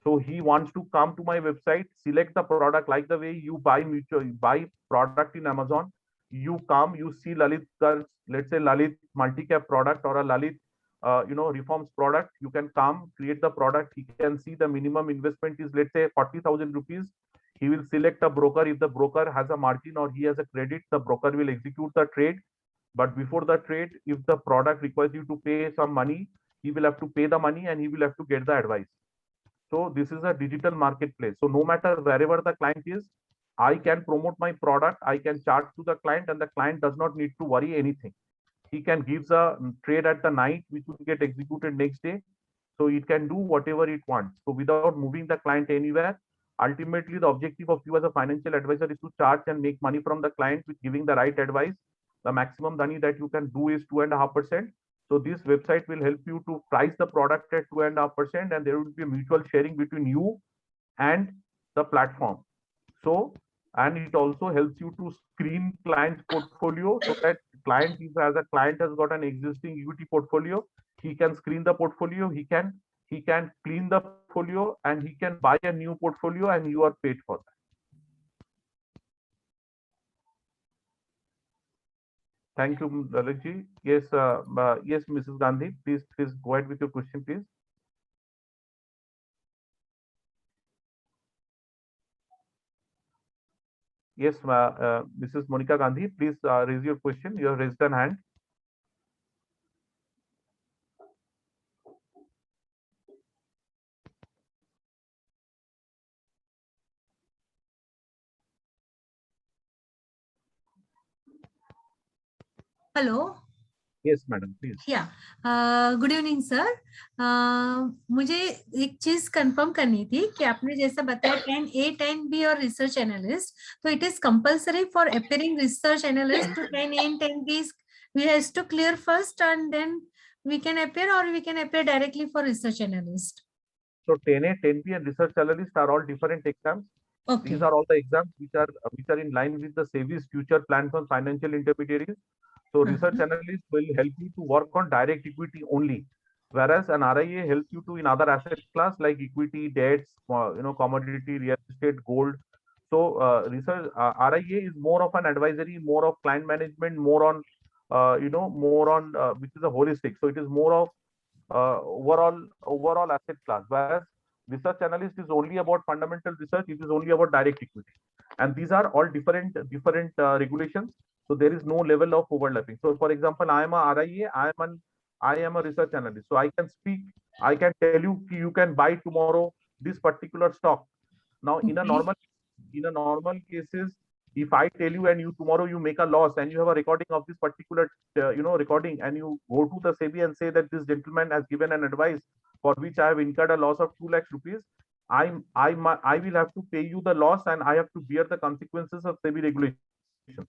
Speaker 3: So he wants to come to my website, select the product like the way you buy product in Amazon. You come, you see Lalit, let's say Lalit multi-cap product or a Lalit reforms product. You can come, create the product. He can see the minimum investment is, let's say, 40,000 rupees. He will select a broker. If the broker has a margin or he has a credit, the broker will execute the trade. But before the trade, if the product requires you to pay some money, he will have to pay the money and he will have to get the advice. So this is a digital marketplace. So no matter wherever the client is, I can promote my product. I can charge to the client, and the client does not need to worry anything. He can give a trade at the night, which will get executed next day. So it can do whatever it wants. So without moving the client anywhere, ultimately the objective of you as a financial advisor is to charge and make money from the client with giving the right advice. The maximum money that you can do is 2.5%. So this website will help you to price the product at 2.5%, and there will be a mutual sharing between you and the platform. So, and it also helps you to screen client's portfolio, so that client, if as a client has got an existing equity portfolio, he can screen the portfolio, he can clean the portfolio, and he can buy a new portfolio, and you are paid for that. Thank you, Lalitji. Yes, yes, Mrs. Gandhi, please go ahead with your question, please. Yes, Mrs. Monica Gandhi, please raise your question. You have raised an hand.
Speaker 7: Hello
Speaker 3: Yes, madam, please.
Speaker 7: Good evening sir. मुझे एक चीज confirm करनी थी कि आपने जैसा बताया 10A 10B और रिसर्च एनालिस्ट, तो it is compulsory for appearing research analyst to 10A and 10B. We has to clear first and then we can appear, or we can appear directly for research analyst.
Speaker 3: So 10A, 10B and research analyst are all different exams.
Speaker 7: Okay.
Speaker 3: These are all the exams which are in line with the SEBI's future plans on financial intermediaries. So research analyst will help you to work on direct equity only, whereas an RIA helps you to in other asset class like equity, debts, commodity, real estate, gold. So research RIA is more of an advisory, more of client management, more on which is a holistic. So it is more of overall asset class, whereas research analyst is only about fundamental research. It is only about direct equity, and these are all different regulations. So there is no level of overlapping. So for example, I am a RIA, I am a research analyst. So I can speak, I can tell you, you can buy tomorrow this particular stock. Now in a normal cases, if I tell you and you tomorrow you make a loss and you have a recording of this particular recording, and you go to the SEBI and say that this gentleman has given an advice for which I have incurred a loss of 2 lakh rupees, I will have to pay you the loss, and I have to bear the consequences of SEBI regulation.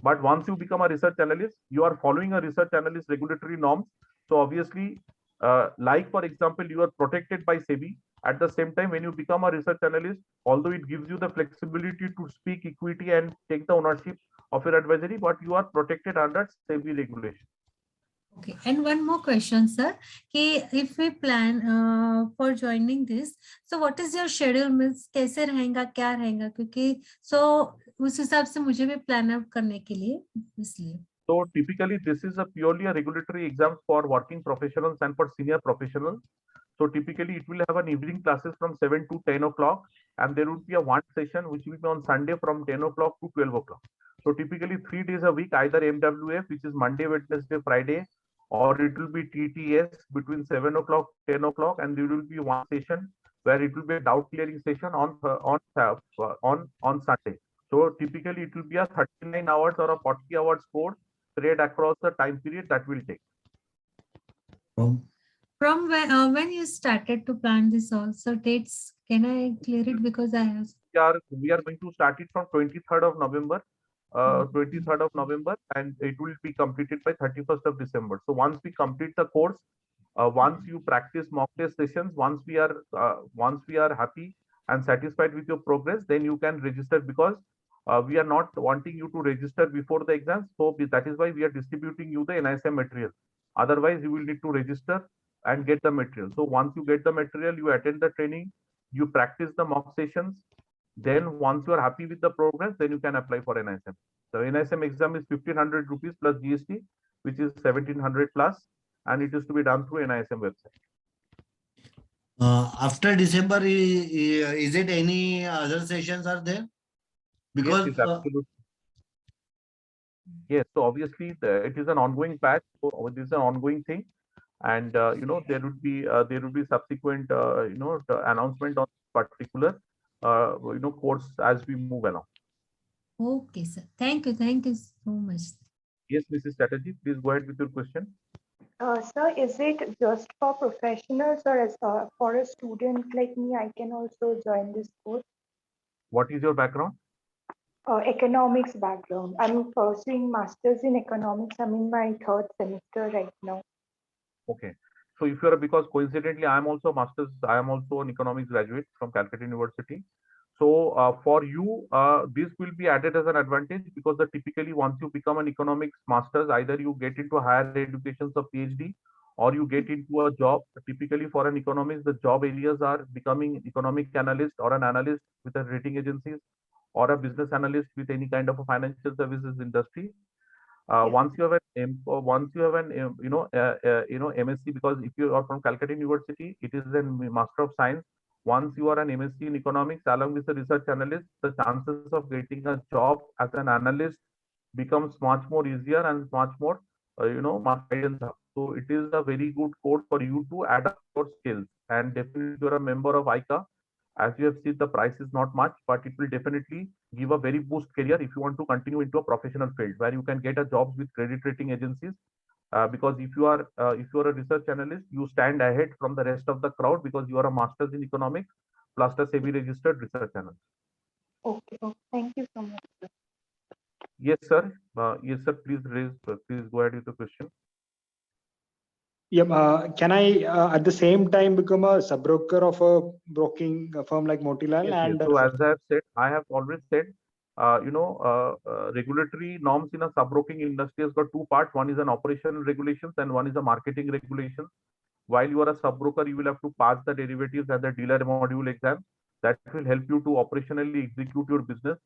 Speaker 3: But once you become a research analyst, you are following a research analyst regulatory norms. So obviously, like for example, you are protected by SEBI. At the same time, when you become a research analyst, although it gives you the flexibility to speak equity and take the ownership of your advisory, but you are protected under SEBI regulation.
Speaker 7: Okay, and one more question, sir. If we plan for joining this, so what is your schedule? Means कैसे रहेगा, क्या रहेगा? क्योंकि so उस हिसाब से मुझे भी plan up करने के लिए, इसलिए.
Speaker 3: So typically, this is a purely a regulatory exam for working professionals and for senior professionals. So typically, it will have an evening classes from 7 to 10 o'clock, and there will be a one session which will be on Sunday from 10 o'clock to 12 o'clock. So typically 3 days a week, either MWF, which is Monday, Wednesday, Friday, or it will be TTS between 7 o'clock, 10 o'clock, and there will be one session where it will be a doubt clearing session on Sunday. So typically it will be a 39 hours or a 40 hours course spread across the time period that will take.
Speaker 7: From when you started to plan this also dates, can I clear it because I have.
Speaker 3: We are going to start it from 23rd of November. 23rd of November, and it will be completed by 31st of December. So once we complete the course, once you practice mock test sessions, once we are happy and satisfied with your progress, then you can register, because we are not wanting you to register before the exams. So that is why we are distributing you the NISM material. Otherwise, you will need to register and get the material. So once you get the material, you attend the training, you practice the mock sessions. Then once you are happy with the progress, then you can apply for NISM. The NISM exam is 1,500 rupees plus GST, which is 1,700 plus, and it is to be done through NISM website.
Speaker 8: After December, is it any other sessions are there? Because
Speaker 3: yes, absolutely. Yes, so obviously it is an ongoing patch. So this is an ongoing thing, and you know, there would be subsequent you know, the announcement on particular you know, course as we move along.
Speaker 7: Okay, sir. Thank you so much.
Speaker 3: Yes, Mrs. Chatterjee, please go ahead with your question.
Speaker 4: Sir, is it just for professionals, or as for a student like me, I can also join this course?
Speaker 3: What is your background?
Speaker 4: Economics background. I'm pursuing masters in economics. I'm in my 3rd semester right now.
Speaker 3: Okay. So if you are, because coincidentally, I am also an economics graduate from Calcutta University. So for you, this will be added as an advantage, because typically once you become an economics master's, either you get into higher education, so PhD, or you get into a job. Typically for an economics, the job areas are becoming economic analyst, or an analyst with a rating agencies, or a business analyst with any kind of a financial services industry. Once you have an MSc, because if you are from Calcutta University, it is a Master of Science. Once you are an MSc in economics along with a research analyst, the chances of getting a job as an analyst becomes much more easier and much more much guidance. So it is a very good course for you to add up your skills, and definitely you are a member of ICA. As you have seen, the price is not much, but it will definitely give a very boost career if you want to continue into a professional field where you can get a job with credit rating agencies. Because if you are a research analyst, you stand ahead from the rest of the crowd, because you are a master's in economics plus a SEBI registered research analyst.
Speaker 4: Okay. Thank you so much, sir.
Speaker 3: Yes, sir. Yes, sir. Please go ahead with the question.
Speaker 6: Yeah, can I at the same time become a sub-broker of a broking firm like Motilal?
Speaker 3: Yes,
Speaker 6: and
Speaker 3: yes. So as I have always said, regulatory norms in a sub-broking industry has got two parts. One is an operational regulations and one is a marketing regulations. While you are a sub-broker, you will have to pass the derivatives and the dealer module exam. That will help you to operationally execute your business,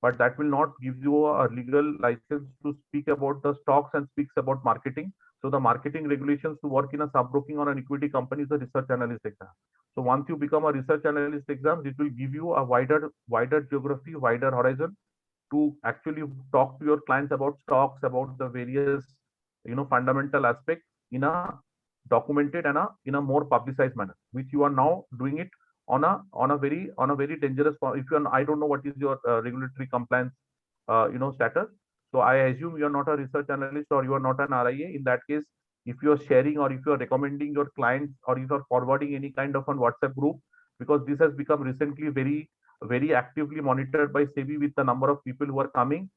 Speaker 3: but that will not give you a legal license to speak about the stocks and speaks about marketing. So the marketing regulations to work in a sub-broking or an equity company is a research analyst exam. So once you become a research analyst exam, it will give you a wider geography, wider horizon to actually talk to your clients about stocks, about the various fundamental aspects in a documented and in a more publicized manner, which you are now doing it on a very dangerous. If you are, I don't know what is your regulatory compliance status. So I assume you are not a research analyst or you are not an RIA. In that case, if you are sharing or if you are recommending your clients or if you are forwarding any kind of a WhatsApp group, because this has become recently very actively monitored by SEBI with the number of people who are coming.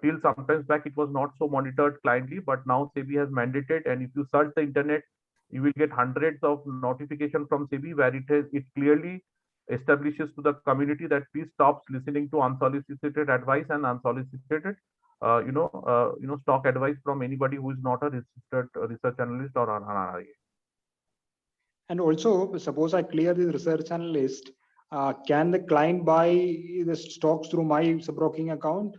Speaker 3: Till sometimes back, it was not so monitored cliently, but now SEBI has mandated, and if you search the internet, you will get hundreds of notifications from SEBI where it clearly establishes to the community that please stop listening to unsolicited advice and unsolicited stock advice from anybody who is not a registered research analyst or an RIA.
Speaker 6: And also, suppose I clear this research analyst, can the client buy the stocks through my sub-broking account?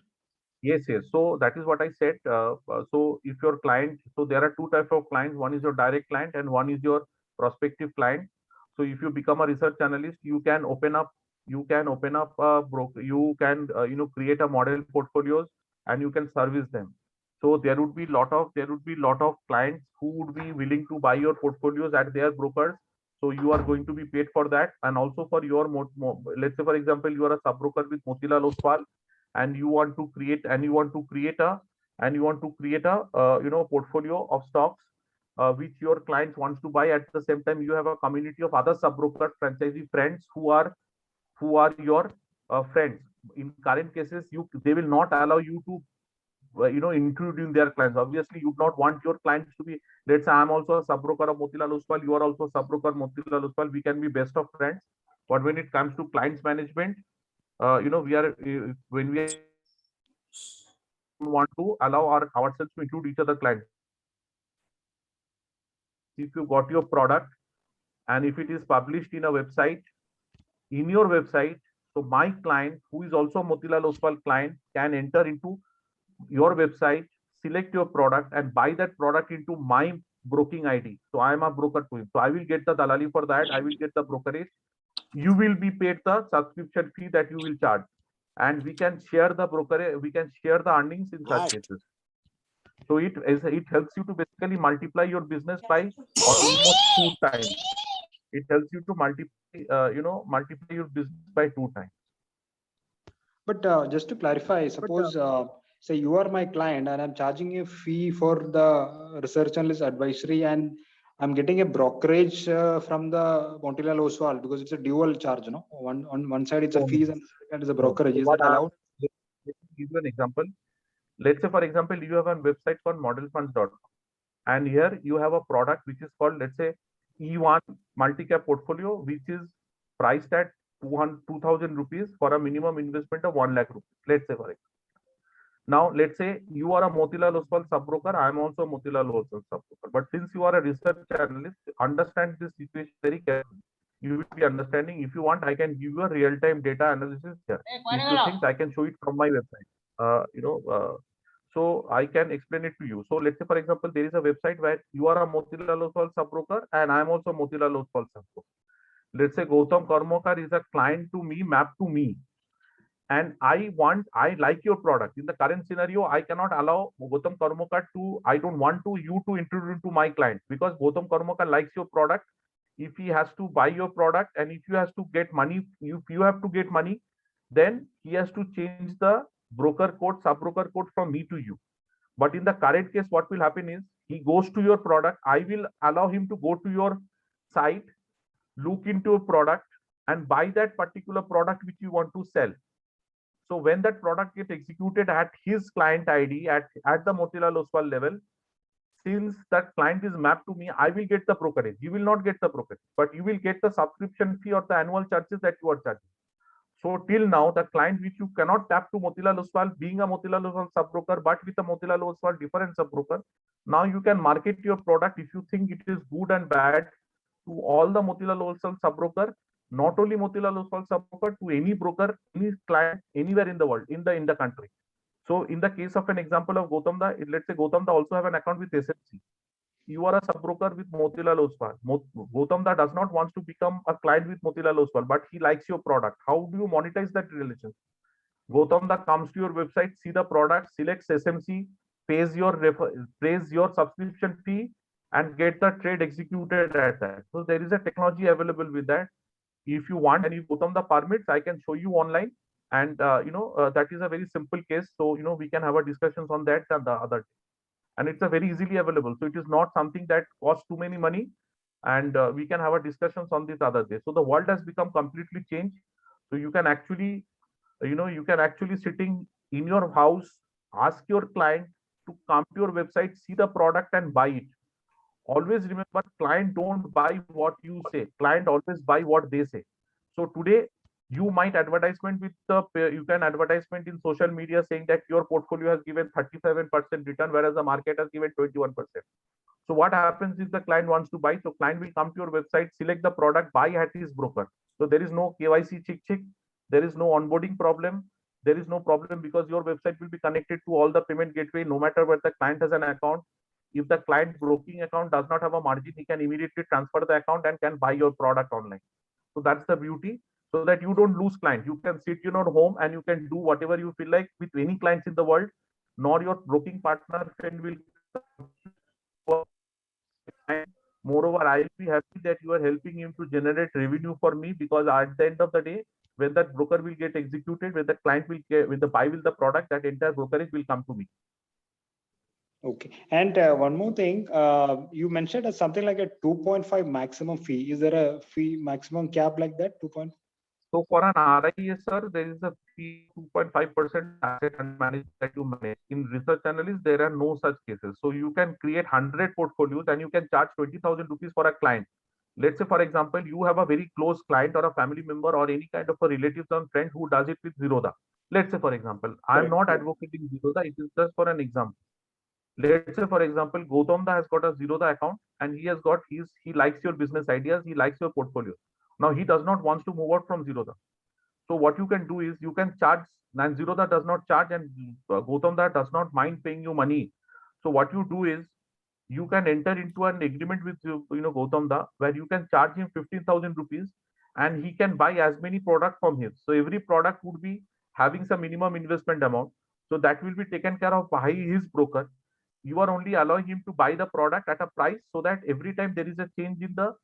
Speaker 3: Yes, yes. So that is what I said. So if your client, so there are two types of clients. One is your direct client and one is your prospective client. So if you become a research analyst, you can open up a broker, you can, create a model portfolios and you can service them. So there would be lot of clients who would be willing to buy your portfolios at their brokers. So you are going to be paid for that. And also for your, let's say, for example, you are a sub broker with Motilal Oswal and you want to create portfolio of stocks which your clients wants to buy. At the same time, you have a community of other sub broker franchisee friends who are your friends. In current cases, they will not allow you to include in their clients. Obviously, you do not want your clients to be, let's say I'm also a sub broker of Motilal Oswal, you are also a sub broker of Motilal Oswal, we can be best of friends. But when it comes to clients management, we are when we want to allow ourselves to include each other clients. If you got your product and if it is published in a website, in your website, so my client who is also Motilal Oswal client can enter into your website, select your product and buy that product into my broking ID. So I am a broker to him. So I will get the dalali for that. I will get the brokerage. You will be paid the subscription fee that you will charge. And we can share the brokerage, we can share the earnings in such cases. So it helps you to basically multiply your business by almost 2 times. It helps you to multiply your business by 2 times.
Speaker 6: But just to clarify, suppose say you are my client and I'm charging a fee for the research analyst advisory and I'm getting a brokerage from the Motilal Oswal because it's a dual charge, no? On one side it's a fees and the second is a brokerage. Is that allowed?
Speaker 3: Let me give you an example. Let's say, for example, you have a website called modelfunds.com and here you have a product which is called, let's say, E1 multi-cap portfolio, which is priced at 2,000 rupees for a minimum investment of 1 lakh rupees. Let's say, for example. Now, let's say you are a Motilal Oswal sub-broker. I am also a Motilal Oswal sub-broker. But since you are a research analyst, understand this situation very carefully. You will be understanding. If you want, I can give you a real-time data analysis here. If you think, I can show it from my website. So I can explain it to you. So let's say, for example, there is a website where you are a Motilal Oswal sub-broker and I am also Motilal Oswal sub-broker. Let's say Gautam Karmakar is a client to me, mapped to me. And I like your product. In the current scenario, I cannot allow Gautam Karmakar I don't want you to introduce to my client because Gautam Karmakar likes your product. If he has to buy your product and if you have to get money, then he has to change the broker code, sub-broker code from me to you. But in the current case, what will happen is he goes to your product. I will allow him to go to your site, look into a product and buy that particular product which you want to sell. So when that product gets executed at his client ID at the Motilal Oswal level, since that client is mapped to me, I will get the brokerage. You will not get the brokerage, but you will get the subscription fee or the annual charges that you are charging. So till now, the client which you cannot tap to Motilal Oswal, being a Motilal Oswal sub-broker, but with a Motilal Oswal different sub-broker, now you can market your product if you think it is good and bad to all the Motilal Oswal sub-broker, not only Motilal Oswal sub-broker, to any broker, any client, anywhere in the world, in the country. So in the case of an example of Gautam Da, let's say Gautam Da also have an account with SMC. You are a sub-broker with Motilal Oswal. Gautam Da does not want to become a client with Motilal Oswal, but he likes your product. How do you monetize that relationship? Gautam Da comes to your website, see the product, selects SMC, pays your subscription fee, and get the trade executed at that. So there is a technology available with that. If you want, and if Gautam Da permits, I can show you online. And that is a very simple case. So we can have a discussions on that and the other day. And it's a very easily available. So it is not something that costs too many money. And we can have a discussions on this other day. So the world has become completely changed. So you can actually, sitting in your house, ask your client to come to your website, see the product and buy it. Always remember, client don't buy what you say. Client always buy what they say. So today, you might advertisement you can advertisement in social media saying that your portfolio has given 37% return, whereas the market has given 21%. So what happens if the client wants to buy? So client will come to your website, select the product, buy at his broker. So there is no KYC chick. There is no onboarding problem. there is no problem because your website will be connected to all the payment gateway, no matter where the client has an account. If the client broking account does not have a margin, he can immediately transfer the account and can buy your product online. So that's the beauty, so that you don't lose client. You can sit in your home and you can do whatever you feel like with any clients in the world, nor your broking partner friend will. Moreover, I'll be happy that you are helping him to generate revenue for me, because at the end of the day, when that broker will get executed, when the client will get, when the buy will the product, that entire brokerage will come to me.
Speaker 6: Okay. And one more thing, you mentioned something like a 2.5 maximum fee. Is there a fee maximum cap like that? 2.
Speaker 3: So for an RIS, sir, there is a fee 2.5% asset and management that you manage. In research analyst, there are no such cases. So you can create 100 portfolios and you can charge 20,000 rupees for a client. Let's say, for example, you have a very close client or a family member or any kind of a relative or friend who does it with Zerodha. Let's say, for example, I'm not advocating Zerodha. It is just for an example. Let's say, for example, Gautam has got a Zerodha account and he likes your business ideas, he likes your portfolio. Now he does not want to move out from Zerodha. So what you can do is you can charge, and Zerodha does not charge, and Gautam does not mind paying you money. So what you do is you can enter into an agreement with Gautam where you can charge him 15,000 rupees and he can buy as many products from him. So every product would be having some minimum investment amount. So that will be taken care of by his broker. You are only allowing him to buy the product at a price, so that every time there is a change in the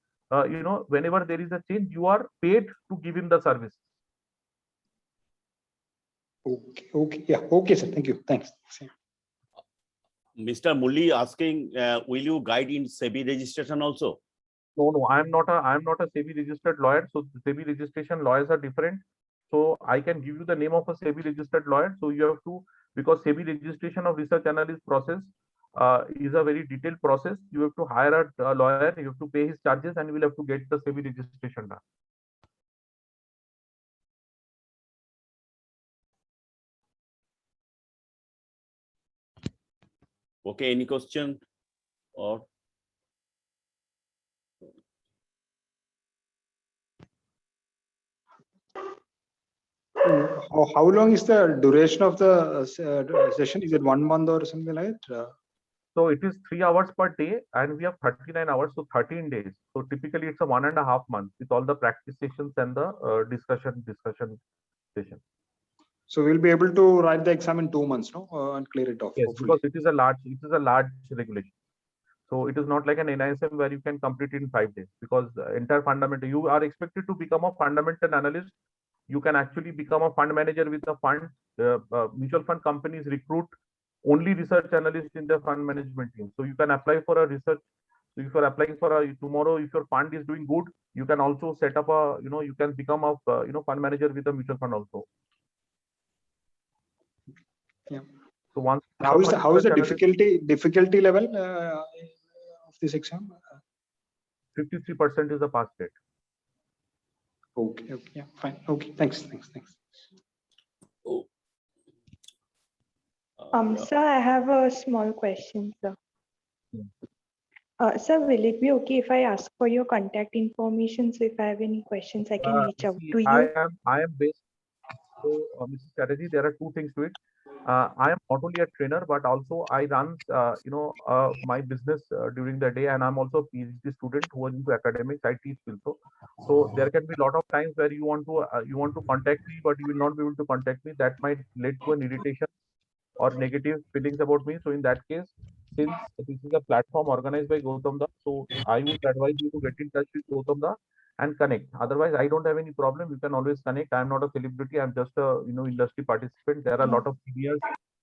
Speaker 3: whenever there is a change, you are paid to give him the service.
Speaker 6: Okay. Yeah. Okay, sir. Thank you. Thanks.
Speaker 1: Mr. Mulli asking, will you guide in SEBI registration also?
Speaker 3: No, I am not a SEBI registered lawyer. So the SEBI registration lawyers are different. So I can give you the name of a SEBI registered lawyer. So you have to, because SEBI registration of research analyst process is a very detailed process. You have to hire a lawyer, you have to pay his charges, and you will have to get the SEBI registration done.
Speaker 1: Okay, any question? Or
Speaker 6: how long is the duration of the session? Is it 1 month or something like that?
Speaker 3: So it is 3 hours per day, and we have 39 hours, so 13 days. So typically it's a 1.5 months with all the practice sessions and the discussion session.
Speaker 6: So we'll be able to write the exam in 2 months, no, and clear it off.
Speaker 3: Yes,
Speaker 6: hopefully.
Speaker 3: because it is a large regulation. So it is not like an NISM where you can complete it in 5 days, because entire fundamental, you are expected to become a fundamental analyst. You can actually become a fund manager with a fund. Mutual fund companies recruit only research analysts in their fund management team. So you can apply for a research. So if you're applying for tomorrow, if your fund is doing good, you can also set up you can become a fund manager with a mutual fund also.
Speaker 6: Yeah.
Speaker 3: So once
Speaker 6: how is the difficulty level of this exam?
Speaker 3: 53% is the pass rate.
Speaker 6: Okay. Yeah. Fine. Okay. Thanks.
Speaker 1: oh.
Speaker 4: Sir, I have a small question, sir. Sir, will it be okay if I ask for your contact information? So if I have any questions, I can reach out to you.
Speaker 3: I am based. So, Mrs. Chatterjee, there are two things to it. I am not only a trainer, but also I run, my business during the day, and I'm also a PhD student who is into academics. I teach also. So there can be a lot of times where you want to contact me, but you will not be able to contact me. That might lead to an irritation or negative feelings about me. So in that case, since this is a platform organized by Gautam, so I would advise you to get in touch with Gautam and connect. Otherwise, I don't have any problem. You can always connect. I'm not a celebrity. I'm just a industry participant. There are a lot of seniors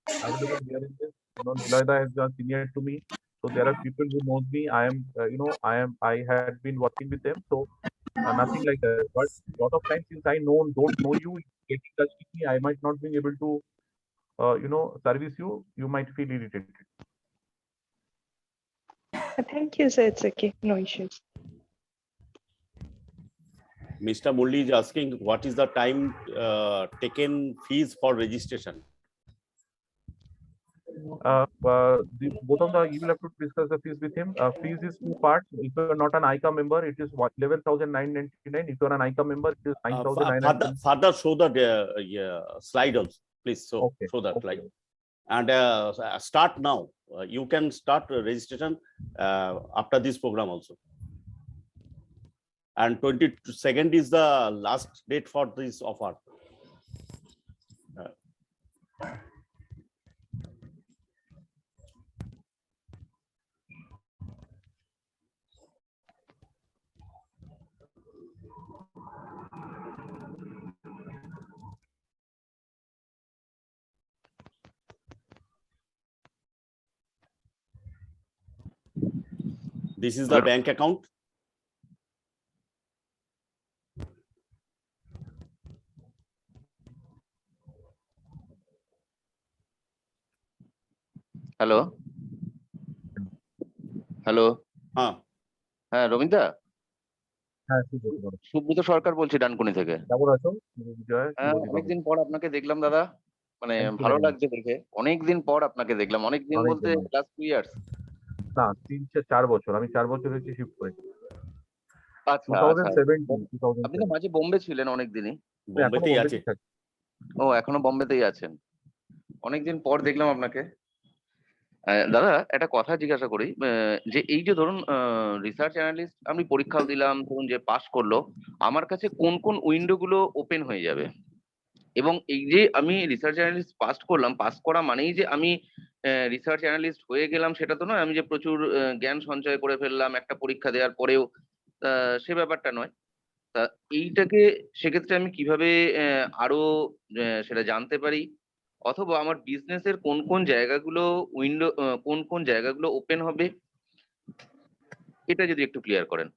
Speaker 3: available here in this. Niloida has been senior to me, so there are people who knows me. I had been working with them, so nothing like that. But a lot of times, since I don't know you, get in touch with me, I might not be able to service you. You might feel irritated.
Speaker 4: Thank you, sir. It's okay. No issues.
Speaker 1: Mr. Mulli is asking, what is the time taken fees for registration?
Speaker 3: Both of you will have to discuss the fees with him. Fees is 2 parts. If you are not an ICA member, it is 11,999. If you are an ICA member, it is 9,999.
Speaker 1: Father, show the slide also. Please
Speaker 3: Okay,
Speaker 1: show that
Speaker 3: okay.
Speaker 1: slide. And start now. You can start registration after this program also. And 22nd is the last date for this offer. This is the bank account.
Speaker 9: Hello hello
Speaker 1: হ্যাঁ
Speaker 9: হ্যাঁ রবীন্দ্র
Speaker 3: হ্যাঁ, সুব্রত বলো।
Speaker 9: সুব্রত সরকার বলছি ডানকুনি থেকে।
Speaker 3: কেমন আছো বিজয়?
Speaker 9: অনেকদিন পর আপনাকে দেখলাম দাদা, মানে
Speaker 3: Thank you
Speaker 9: ভালো
Speaker 3: very much.
Speaker 9: লাগছে দেখে। অনেকদিন পর আপনাকে দেখলাম, অনেকদিন
Speaker 3: অনেক
Speaker 9: বলতে
Speaker 3: দিন।
Speaker 9: Last 2 years.
Speaker 3: না 3-4 বছর, আমি 4 বছর হয়েছে শিফট করেছি।
Speaker 9: আচ্ছা আচ্ছা,
Speaker 3: 2017
Speaker 9: আপনি তো মাঝে বোম্বে ছিলেন অনেকদিনই।
Speaker 1: বোম্বেতেই আছে।
Speaker 9: ও এখনো বোম্বেতেই আছেন, অনেকদিন পর দেখলাম আপনাকে। দাদা একটা কথা জিজ্ঞাসা করি, যে এই যে ধরুন রিসার্চ অ্যানালিস্ট আমি পরীক্ষাও দিলাম, ধরুন যে পাস করলো, আমার কাছে কোন কোন উইন্ডো গুলো ওপেন হয়ে যাবে? এবং এই যে আমি রিসার্চ অ্যানালিস্ট পাস করলাম, পাস করা মানেই যে আমি রিসার্চ অ্যানালিস্ট হয়ে গেলাম সেটা তো নয়, আমি যে প্রচুর জ্ঞান সঞ্চয় করে ফেললাম একটা পরীক্ষা দেওয়ার পরেও, সে ব্যাপারটা নয়। তা এইটাকে সেক্ষেত্রে আমি কিভাবে আরো সেটা জানতে পারি, অথবা আমার বিজনেসের কোন কোন জায়গাগুলো উইন্ডো, কোন কোন জায়গাগুলো ওপেন হবে, এটা যদি একটু ক্লিয়ার করেন।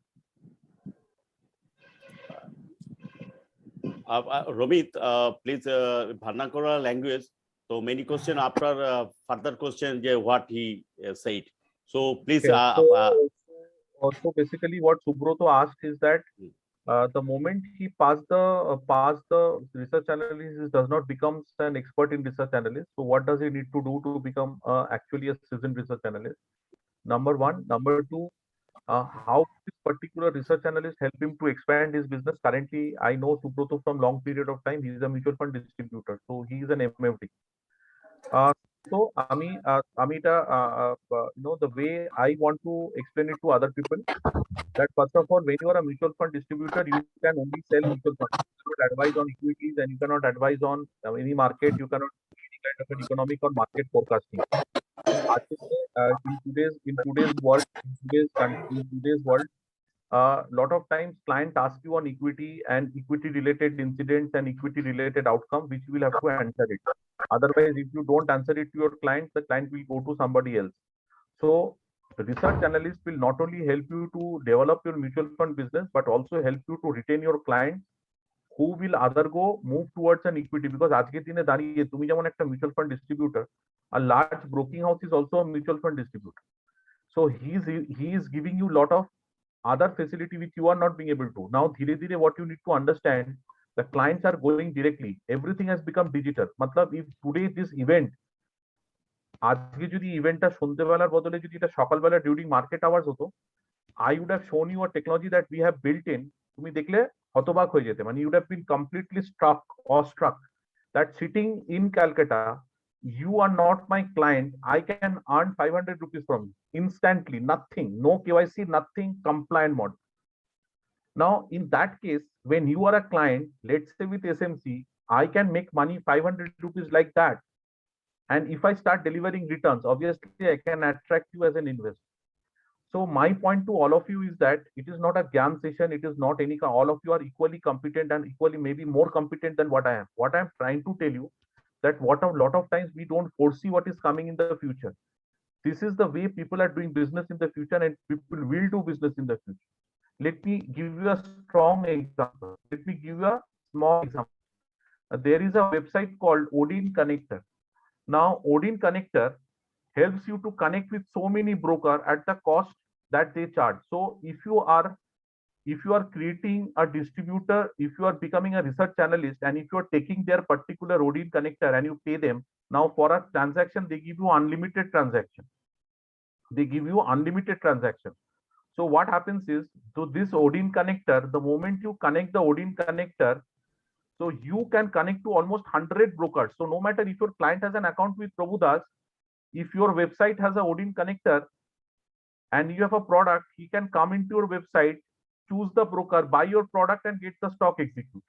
Speaker 1: Romit, please Bharnakora language. So many question after further question what he said. So please.
Speaker 3: So basically, what Subroto asked is that the moment he passed the research analyst, he does not become an expert in research analyst. So what does he need to do to become actually a seasoned research analyst? Number one. Number two, how this particular research analyst help him to expand his business? Currently, I know Subroto from long period of time. He is a mutual fund distributor, so he is an MFD. So the way I want to explain it to other people, that first of all, when you are a mutual fund distributor, you can only sell mutual funds. You cannot advise on equities, and you cannot advise on any market. You cannot do any kind of an economic or market forecasting. In today's world, in today's world, lot of times client ask you on equity and equity related incidents and equity related outcome, which you will have to answer it. Otherwise, if you don't answer it to your client, the client will go to somebody else. So the research analyst will not only help you to develop your mutual fund business, but also help you to retain your clients who will other go move towards an equity. Because আজকের দিনে দাঁড়িয়ে তুমি যেমন একটা mutual fund distributor, a large broking house is also a mutual fund distributor. So he is giving you lot of other facility which you are not being able to. Now dhire dhire what you need to understand, the clients are going directly, everything has become digital. Matlab, if today this event, আজকে যদি ইভেন্টটা সন্ধ্যেবেলার বদলে যদি এটা সকালবেলা during market hours হতো, I would have shown you a technology that we have built in. তুমি দেখলে হতবাক হয়ে যেতে, মানে you would have been completely awestruck that sitting in Calcutta, you are not my client, I can earn 500 rupees from you instantly, nothing, no KYC, nothing, compliant mode. Now in that case, when you are a client, let's say with SMC, I can make money 500 rupees like that. And if I start delivering returns, obviously I can attract you as an investor. So my point to all of you is that it is not a Gyan session. It is not any, all of you are equally competent and equally maybe more competent than what I am. What I'm trying to tell you, that what a lot of times we don't foresee what is coming in the future. This is the way people are doing business in the future, and people will do business in the future. Let me give you a strong example. Let me give you a small example. There is a website called Odin Connector. Now, Odin Connector helps you to connect with so many broker at the cost that they charge. So if you are creating a distributor, if you are becoming a research analyst, and if you are taking their particular Odin Connector and you pay them, now for a transaction, they give you unlimited transaction. They give you unlimited transaction. So what happens is, to this Odin Connector, the moment you connect the Odin Connector, So you can connect to almost 100 brokers. So no matter if your client has an account with Prabhudas, if your website has a Odin connector and you have a product, he can come into your website, choose the broker, buy your product and get the stock executed.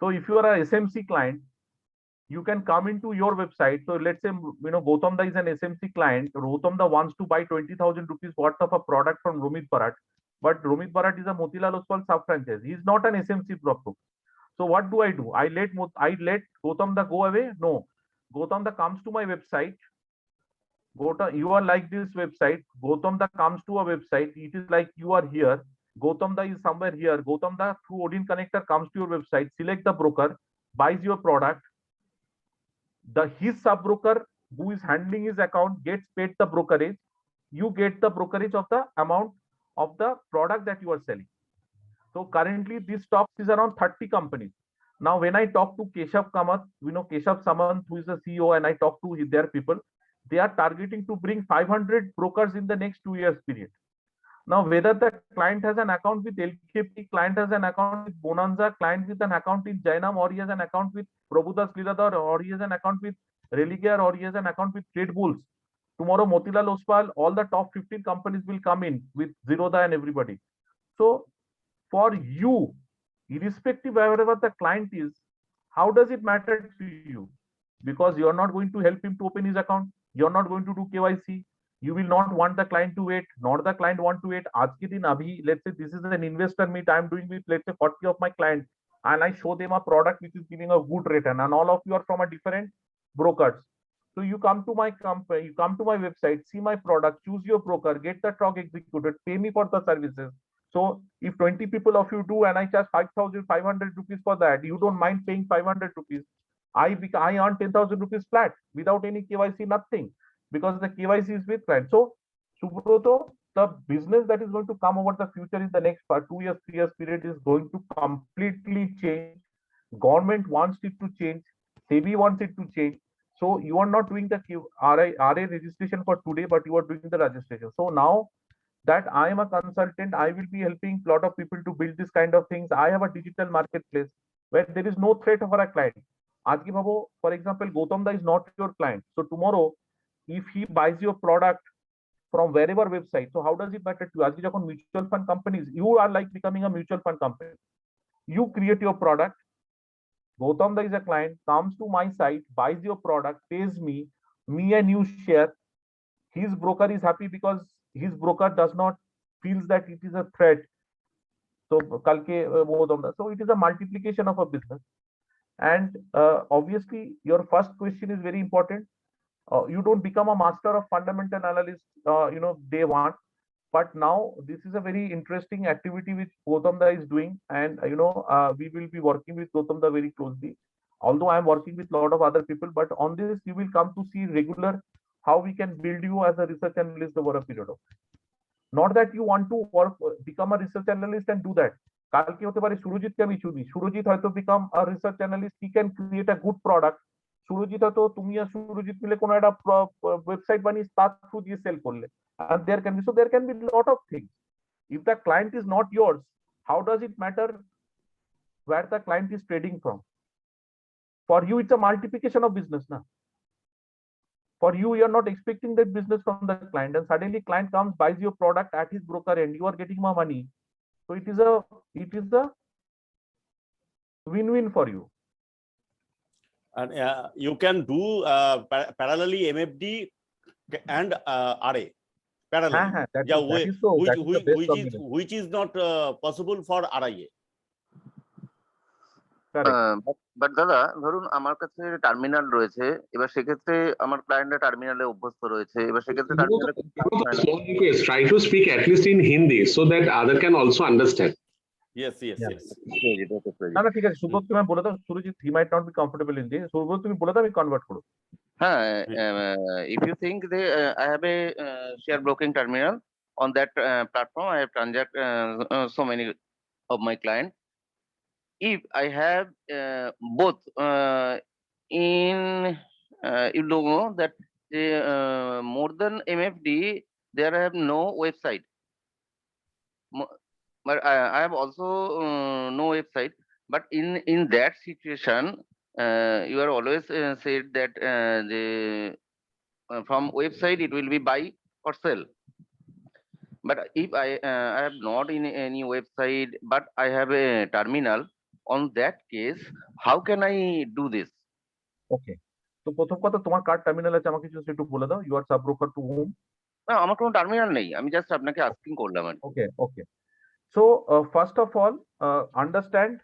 Speaker 3: So if you are a SMC client, you can come into your website. So let's say, Gautam Da is an SMC client. Gautam Da wants to buy 20,000 rupees worth of a product from Romit Barat, but Romit Barat is a Motilal Oswal sub-franchise. He is not an SMC broker. So what do? I let Gautam Da go away? No. Gautam Da comes to my website. Gautam, you are like this website. Gautam Da comes to a website. It is like you are here. Gautam Da is somewhere here. Gautam Da through Odin Connector comes to your website, select the broker, buys your product. His sub-broker who is handling his account gets paid the brokerage. You get the brokerage of the amount of the product that you are selling. So currently this stocks is around 30 companies. Now when I talk to Keshav Kamath, Keshav Samant, who is the CEO, and I talk to their people, they are targeting to bring 500 brokers in the next 2 years period. Now whether the client has an account with LKP, client has an account with Bonanza, client with an account with Jainam, or he has an account with Prabhudas Lilladher, or he has an account with Religare, or he has an account with Trade Bulls. Tomorrow Motilal Oswal, all the top 15 companies will come in with Zerodha and everybody. So for you, irrespective wherever the client is, how does it matter to you? Because you are not going to help him to open his account. You are not going to do KYC. You will not want the client to wait, nor the client want to wait. Aajke din abhi, let's say this is an investor meet I am doing with, let's say 40 of my clients, and I show them a product which is giving a good return, and all of you are from a different brokers. So you come to my company, you come to my website, see my product, choose your broker, get the stock executed, pay me for the services. So if 20 people of you do and I charge 5,500 rupees for that, you don't mind paying 500 rupees. I earn 10,000 rupees flat without any KYC, nothing, because the KYC is with client. So Subroto, the business that is going to come over the future in the next 2 years, 3 years period is going to completely change. Government wants it to change. SEBI wants it to change. So you are not doing the RA registration for today, but you are doing the registration. So now that I am a consultant, I will be helping a lot of people to build this kind of things. I have a digital marketplace where there is no threat for a client. Aajke bhabo, for example, Gautam Da is not your client. So tomorrow, if he buys your product from wherever website, so how does it matter to you? Aajke jokhon mutual fund companies, you are like becoming a mutual fund company. You create your product. Gautam Da is a client, comes to my site, buys your product, pays me and you share. His broker is happy because his broker does not feels that it is a threat. So so it is a multiplication of a business. And obviously your first question is very important. You don't become a master of fundamental analysis, day one. But now this is a very interesting activity which Gautam Da is doing, and we will be working with Gautam Da very closely. Although I am working with a lot of other people, but on this you will come to see regular how we can build you as a research analyst over a period of time. Not that you want to work, become a research analyst and do that. কালকে হতে পারে সুরজিৎকে আমি চুনি, সুরজিৎ হয়তো become a research analyst, he can create a good product. Surajit হয়তো তুমি আর সুরজিৎ মিলে কোনো একটা ওয়েবসাইট বানিয়ে তার থ্রু দিয়ে সেল করলে, and there can be a lot of things. If the client is not yours, how does it matter where the client is trading from? For you, it's a multiplication of business now. For you, are not expecting that business from the client, and suddenly client comes, buys your product at his broker end, you are getting more money. So it is a win-win for you.
Speaker 1: And you can do parallelly MFD and RA parallel. Which is not possible for RIA.
Speaker 9: But দাদা ধরুন আমার কাছে terminal রয়েছে, এবার সেক্ষেত্রে আমার ক্লায়েন্টরা টার্মিনালে অভ্যস্ত রয়েছে, এবার সেক্ষেত্রে
Speaker 10: try to speak at least in Hindi so that other can also understand.
Speaker 1: Yes.
Speaker 3: না ঠিক আছে, সুব্রত তুমি বলে দাও, Surajit he might not be comfortable in this, Subrata তুমি বলে দাও, আমি কনভার্ট করব।
Speaker 9: হ্যাঁ, if you think I have a share broking terminal on that platform, I have transact so many of my clients. If I have both in you know that more than MFD, there I have no website, but I have also no website. But in that situation, you are always said that from website it will be buy or sell. But if I have not in any website, but I have a terminal, on that case, how can I do this?
Speaker 3: ওকে, তো প্রথম কথা, তোমার কার terminal আছে আমাকে just একটু বলে দাও। You are sub broker to whom?
Speaker 9: না, আমার কোনো টার্মিনাল নেই, আমি জাস্ট আপনাকে আস্কিং করলাম আর কি।
Speaker 3: Okay okay, so first of all understand,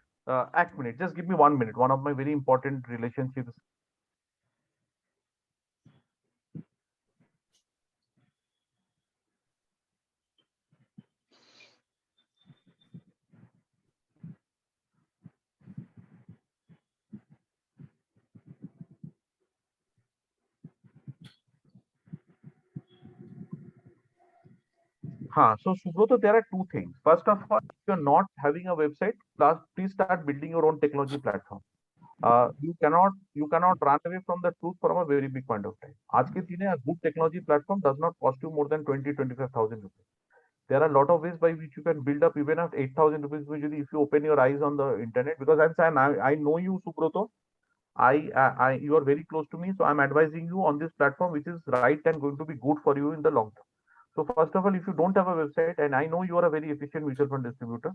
Speaker 3: এক মিনিট, just give me 1 minute, one of my very important relationships. So Subrata, there are two things. First of all, if you're not having a website, please start building your own technology platform. You cannot run away from the truth from a very big point of time. Aaj ke dine, a good technology platform does not cost you more than 20-25,000 rupees. There are a lot of ways by which you can build up even at 8,000 rupees usually if you open your eyes on the internet. Because I'm saying, I know you, Subrata. You are very close to me, so I'm advising you on this platform, which is right and going to be good for you in the long term. So first of all, if you don't have a website, and I know you are a very efficient mutual fund distributor,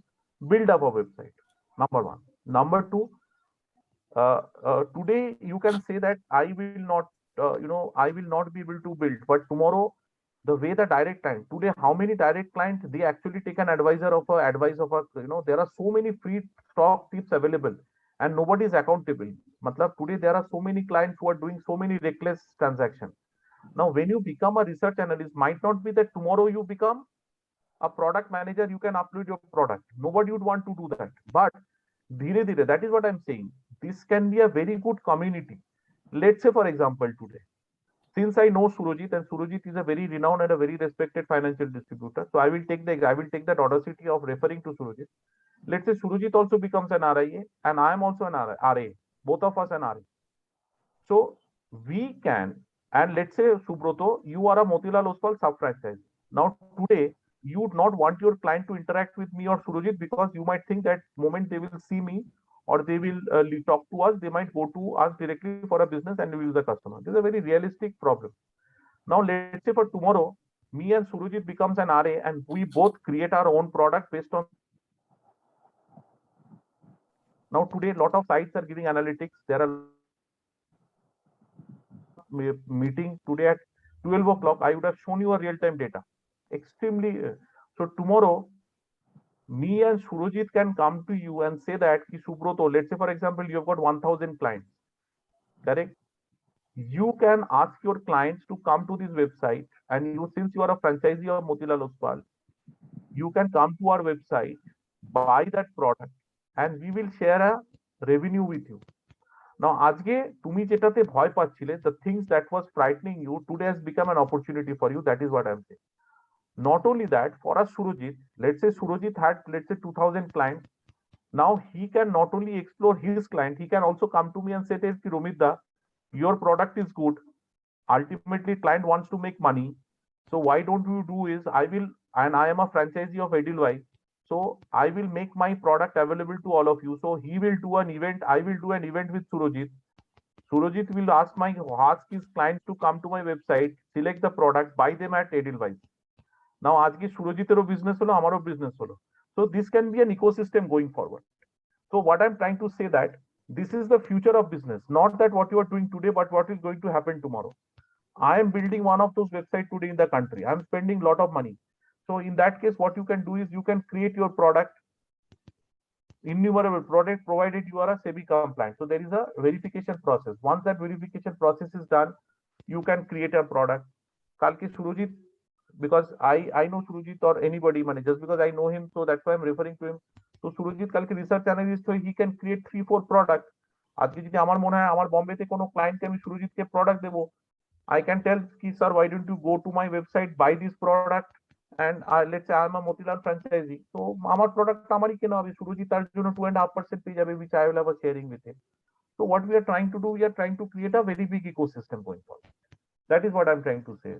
Speaker 3: build up a website. Number one. Number two, today you can say that I will not be able to build, but tomorrow, the way the direct client, today, how many direct clients, they actually take an advice of a, there are so many free stock tips available and nobody is accountable. Matlab, today there are so many clients who are doing so many reckless transactions. Now, when you become a research analyst, might not be that tomorrow you become a product manager, you can upload your product. Nobody would want to do that. But dhire dhire, that is what I'm saying. This can be a very good community. Let's say, for example, today, since I know Surojit, and Surojit is a very renowned and a very respected financial distributor, so I will take that audacity of referring to Surojit. Let's say Surojit also becomes an RIA, and I am also an RA. Both of us an RA. So we can, and let's say, Subroto, you are a Motilal Oswal sub-franchise. Now today, you would not want your client to interact with me or Surojit because you might think that moment they will see me or they will talk to us, they might go to us directly for a business and we lose the customer. This is a very realistic problem. Now let's say for tomorrow, me and Surojit becomes an RA and we both create our own product based on. Now today, a lot of sites are giving analytics. There are meeting today at 12 o'clock. I would have shown you a real-time data. Extremely. So tomorrow, me and Surojit can come to you and say that, Subroto, let's say, for example, you've got 1,000 clients. Correct? You can ask your clients to come to this website, and you, since you are a franchisee of Motilal Oswal, you can come to our website, buy that product, and we will share a revenue with you. Now, আজকে তুমি যেটাতে ভয় পাচ্ছিলে, the things that was frightening you today has become an opportunity for you. That is what I'm saying. Not only that, for us, Surojit, let's say Surojit had, let's say, 2,000 clients. Now he can not only explore his client, he can also come to me and say, Romita, your product is good. Ultimately, client wants to make money. So why don't you do is, and I am a franchisee of Edelweiss. So I will make my product available to all of you. So he will do an event. I will do an event with Surojit. Surojit will ask his clients to come to my website, select the product, buy them at Edelweiss. Now, aajke Surojitero business holo, amaro business holo. So this can be an ecosystem going forward. So what I'm trying to say that this is the future of business, not that what you are doing today, but what is going to happen tomorrow. I am building one of those websites today in the country. I'm spending a lot of money. So in that case, what you can do is you can create your product, innumerable product, provided you are a SEBI compliant. So there is a verification process. Once that verification process is done, you can create a product. Kalke Surojit, because I know Surojit or anybody, just because I know him, so that's why I'm referring to him. So Surojit kalke research analyst, so he can create 3-4 products. আজকে যদি আমার মনে হয় আমার বম্বেতে কোনো ক্লায়েন্টকে আমি সুরজিৎকে product দেবো, I can tell ki sir, why don't you go to my website, buy this product, and let's say I'm a Motilal franchisee, so আমার product আমারই কেনা হবে, সুরজিৎ তার জন্য 2.5% পেয়ে যাবে, which I will have a sharing with him. So what we are trying to do, we are trying to create a very big ecosystem going forward. That is what I'm trying to say.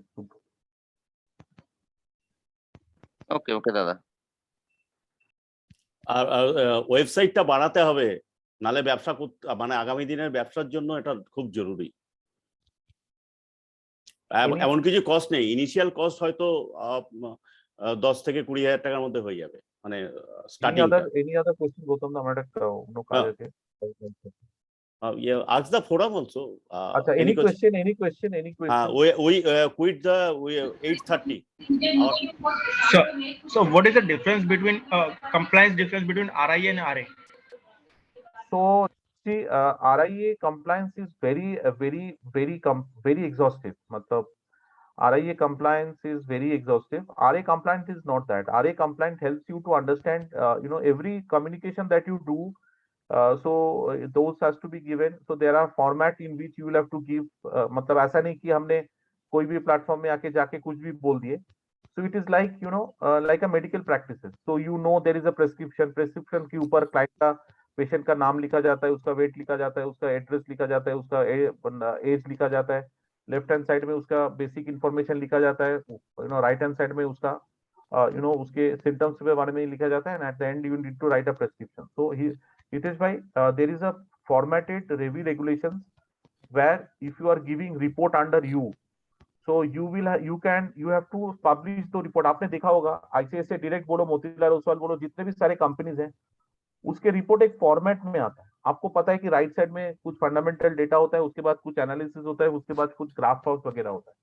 Speaker 9: Okay, Dada.
Speaker 1: আর ওয়েবসাইটটা বাড়াতে হবে, নালে ব্যবসা করতে মানে আগামী দিনের ব্যবসার জন্য এটা খুব জরুরি। এমন কিছু কস্ট নেই, ইনিশিয়াল কস্ট হয়তো 10 থেকে 20,000 টাকার মধ্যে হয়ে যাবে, মানে starting.
Speaker 3: any other question Gautam da amara no কাজ আছে?
Speaker 1: Ask the forum also.
Speaker 3: আচ্ছা, any question?
Speaker 1: We quit the 8:30.
Speaker 11: So what is the difference between compliance difference between RIA and RA?
Speaker 3: So see, RIA compliance is very exhaustive. matlab RIA compliance is very exhaustive. RA compliance is not that. RA compliance helps you to understand, every communication that you do. So those has to be given. So there are format in which you will have to give. मतलब ऐसा नहीं कि हमने कोई भी platform में आके जाके कुछ भी बोल दिए. So it is like like a medical practices. So there is a prescription के ऊपर क्लाइंट का पेशेंट का नाम लिखा जाता है, उसका वेट लिखा जाता है, उसका एड्रेस लिखा जाता है, उसका एज लिखा जाता है, लेफ्ट हैंड साइड में उसका बेसिक इंफॉर्मेशन लिखा जाता है, राइट हैंड साइड में उसका उसके सिम्टम्स के बारे में लिखा जाता है, and at the end you need to write a prescription. So Hitesh bhai, there is a formatted review regulations where if you are giving report under you, so you have to publish the report. आपने देखा होगा ICICI direct बोलो, मोतीलाल ओसवाल बोलो, जितने भी सारे companies हैं, उसके रिपोर्ट एक फॉर्मेट में आता है. आपको पता है कि राइट साइड में कुछ फंडामेंटल डेटा होता है, उसके बाद कुछ एनालिसिस होता है, उसके बाद कुछ ग्राफ वगैरह होता है.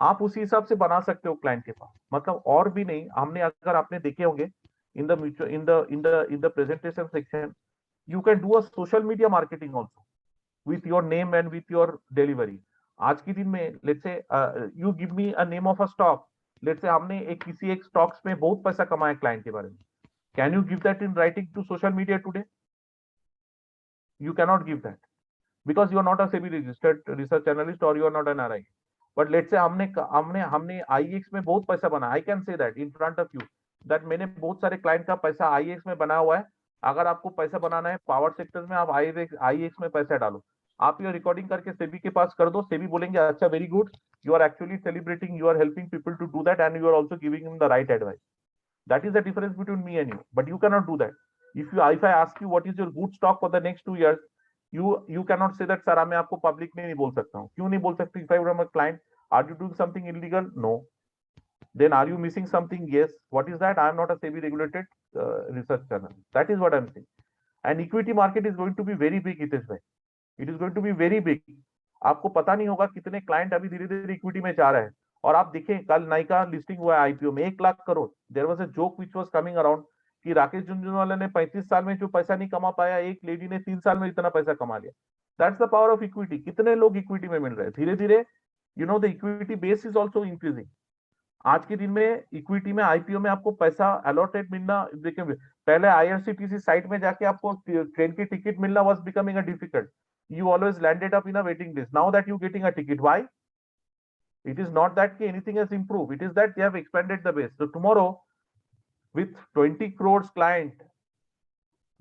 Speaker 3: आप उसी हिसाब से बना सकते हो क्लाइंट के पास. मतलब और भी नहीं, हमने अगर आपने देखे होंगे in the presentation section, you can do a social media marketing also with your name and with your delivery. आज की दिन में let's say you give me a name of a stock, let's say हमने किसी एक stocks में बहुत पैसा कमाया क्लाइंट के बारे में, can you give that in writing to social media today? You cannot give that because you are not a SEBI registered research analyst or you are not an RI. But let's say हमने IEX में बहुत पैसा बना, I can say that in front of you that मैंने बहुत सारे client का पैसा IEX में बनाया हुआ है. अगर आपको पैसा बनाना है पावर सेक्टर में, आप IEX में पैसा डालो, आप ये रिकॉर्डिंग करके सेबी के पास कर दो. सेबी बोलेंगे अच्छा very good, you are actually celebrating, you are helping people to do that and you are also giving him the right advice. That is the difference between me and you. But you can not do that. If I ask you what is your good stock for the next 2 years, you cannot say that sir मैं आपको public में नहीं बोल सकता हूँ. क्यों नहीं बोल सकते? If I am a client, are you doing something illegal? No. Then are you missing something? Yes. What is that? I am not a SEBI regulated research channel. That is what I am saying. And equity market is going to be very big, Hitesh bhai. It is going to be very big. आपको पता नहीं होगा कितने client अभी धीरे धीरे equity में जा रहे हैं. और आप देखें कल नाइका लिस्टिंग हुआ है आईपीओ में 1 lakh crore. There was a joke which was coming around कि राकेश झुनझुनवाला ने 35 साल में जो पैसा नहीं कमा पाया, एक लेडी ने 3 साल में इतना पैसा कमा लिया. That's the power of equity. कितने लोग इक्विटी में मिल रहे हैं धीरे धीरे. The equity base is also increasing. आज के दिन में इक्विटी में आईपीओ में आपको पैसा अलॉटेड मिलना, देखिए पहले आईआरसीटीसी साइट में जाके आपको ट्रेन की टिकट मिलना was becoming a difficult. You always landed up in a waiting list. Now that you getting a ticket, why? It is not that anything has improved, it is that they have expanded the base. So tomorrow with 20 crore client,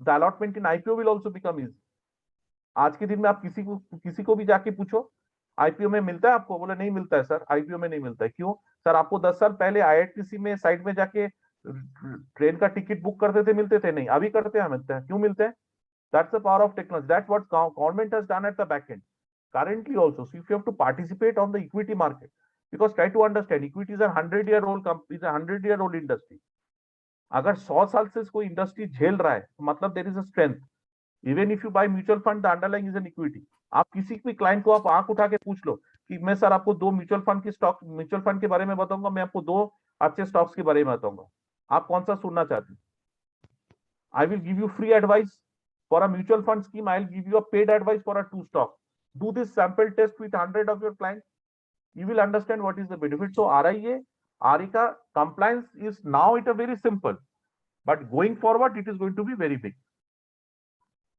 Speaker 3: the allotment in IPO will also become easy. आज के दिन में आप किसी को भी जाके पूछो आईपीओ में मिलता है आपको, बोले नहीं मिलता है सर, आईपीओ में नहीं मिलता है. क्यों सर? आपको 10 साल पहले आईआईटीसी में साइट में जाके ट्रेन का टिकट बुक करते थे, मिलते थे? नहीं. अभी करते हैं, मिलते हैं. क्यों मिलते हैं? That's the power of technology. That's what government has done at the back and currently also. So if you have to participate on the equity market, because try to understand, equity is a 100-year-old company, is a 100-year-old industry. अगर 100 साल से कोई industry झेल रहा है तो मतलब there is a strength. Even if you buy mutual fund, the underlying is an equity. आप किसी भी क्लाइंट को आप आंख उठा के पूछ लो कि मैं सर आपको 2 म्यूचुअल फंड के बारे में बताऊंगा, मैं आपको 2 अच्छे स्टॉक्स के बारे में बताऊंगा, आप कौन सा सुनना चाहते हैं? I will give you free advice for a mutual fund scheme, I will give you a paid advice for a 2 stock. Do this sample test with 100 of your clients, you will understand what is the benefit. So RA ka compliance is now it a very simple, but going forward it is going to be very big.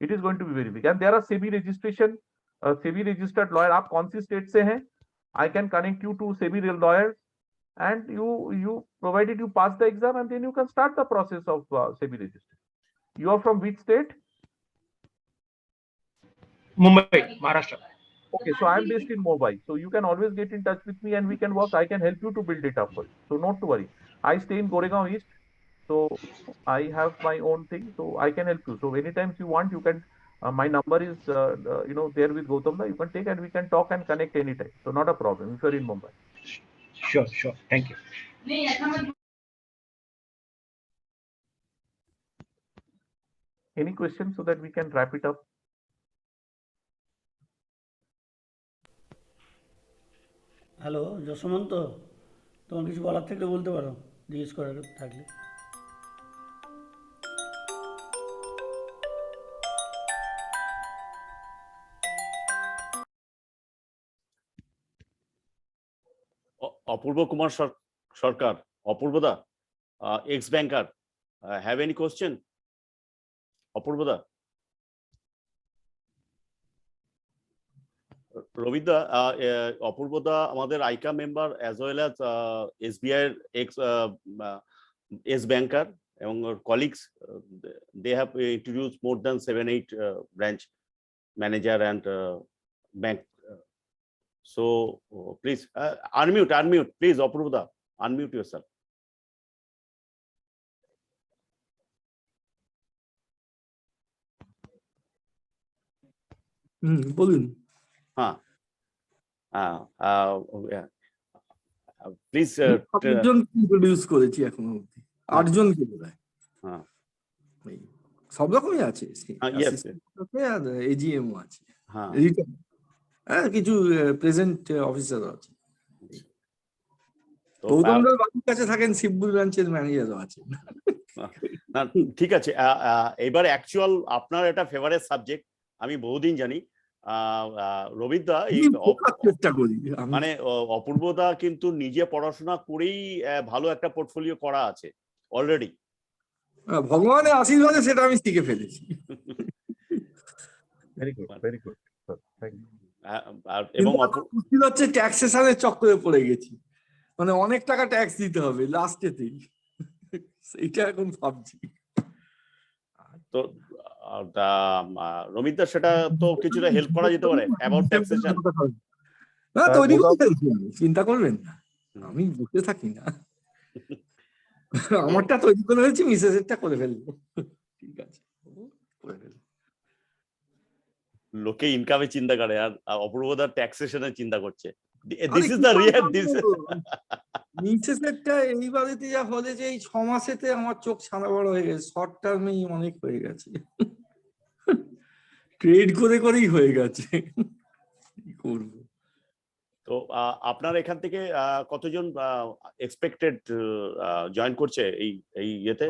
Speaker 3: It is going to be very big. And there are SEBI registration, SEBI registered lawyer. आप कौन सी state से हैं? I can connect you to SEBI lawyers, and you provided you pass the exam, and then you can start the process of SEBI registration. You are from which state?
Speaker 11: Mumbai, Maharashtra.
Speaker 3: Okay, so I am based in Mumbai, so you can always get in touch with me and we can work. I can help you to build it up for you, so not to worry. I stay in Goregaon East. So I have my own thing, so I can help you. So anytime you want, you can. My number is there with Gautam. You can take and we can talk and connect anytime. So not a problem if you're in Mumbai.
Speaker 11: Sure, sure. Thank you.
Speaker 3: Any questions so that we can wrap it up?
Speaker 12: Hello Jashomanta, তোমার কিছু বলার থাকলে বলতে পারো, জিজ্ঞেস করার থাকলে।
Speaker 1: Apurva Kumar Sarkar, Apurvada, ex-banker, have any question? Apurvada? Rovida, Apurvada, আমাদের ICA member as well as SBI ex-banker এবং colleagues, they have introduced more than 7-8 branch manager and bank. So please unmute, please, Apurvada, unmute yourself.
Speaker 12: বলুন।
Speaker 1: Please.
Speaker 12: 8 জনকে introduce করেছি এখনো অবধি, 8 জনকে বোধহয়। সব রকমই আছে, আর এজিএমও আছে, কিছু প্রেজেন্ট অফিসারও আছে। গৌতমদার বাড়ির কাছে থাকেন, শিবপুর ব্রাঞ্চের ম্যানেজারও আছেন।
Speaker 1: ঠিক আছে, এবার অ্যাকচুয়াল আপনার এটা ফেভারিট সাবজেক্ট, আমি বহুদিন জানি। রবিদা, এই মানে অপূর্বদা কিন্তু নিজে পড়াশোনা করেই ভালো একটা পোর্টফোলিও করা আছে অলরেডি।
Speaker 12: ভগবানের আশীর্বাদে সেটা আমি শিখে ফেলেছি।
Speaker 3: Very good, very good.
Speaker 12: এবং মুশকিল হচ্ছে ট্যাক্সেশনের চক্করে পড়ে গেছি, মানে অনেক টাকা ট্যাক্স দিতে হবে লাস্টেতেই, সেইটা এখন ভাবছি।
Speaker 1: তো রমিতা, সেটা তো কিছুটা হেল্প করা যেতে পারে অ্যাবাউট ট্যাক্সেশন।
Speaker 12: না, তৈরি করে ফেলছি, চিন্তা করবেন না, আমি বসে থাকি না। আমারটা তৈরি করে ফেলছি, মিসেসেরটা করে ফেলবো। ঠিক আছে,
Speaker 1: লোকে ইনকামে চিন্তা করে আর অপূর্বদা ট্যাক্সেশনের চিন্তা করছে। This is the real this.
Speaker 12: মিসেসেরটা এই বাড়িতে যা হলে যে এই 6 মাসেতে আমার চোখ ছানা বড় হয়ে গেছে, শর্ট টার্মেই অনেক হয়ে গেছে, ট্রেড করে করেই হয়ে গেছে। কি করব?
Speaker 1: তো আপনার এখান থেকে কতজন এক্সপেক্টেড জয়েন করছে এই ইয়েতে?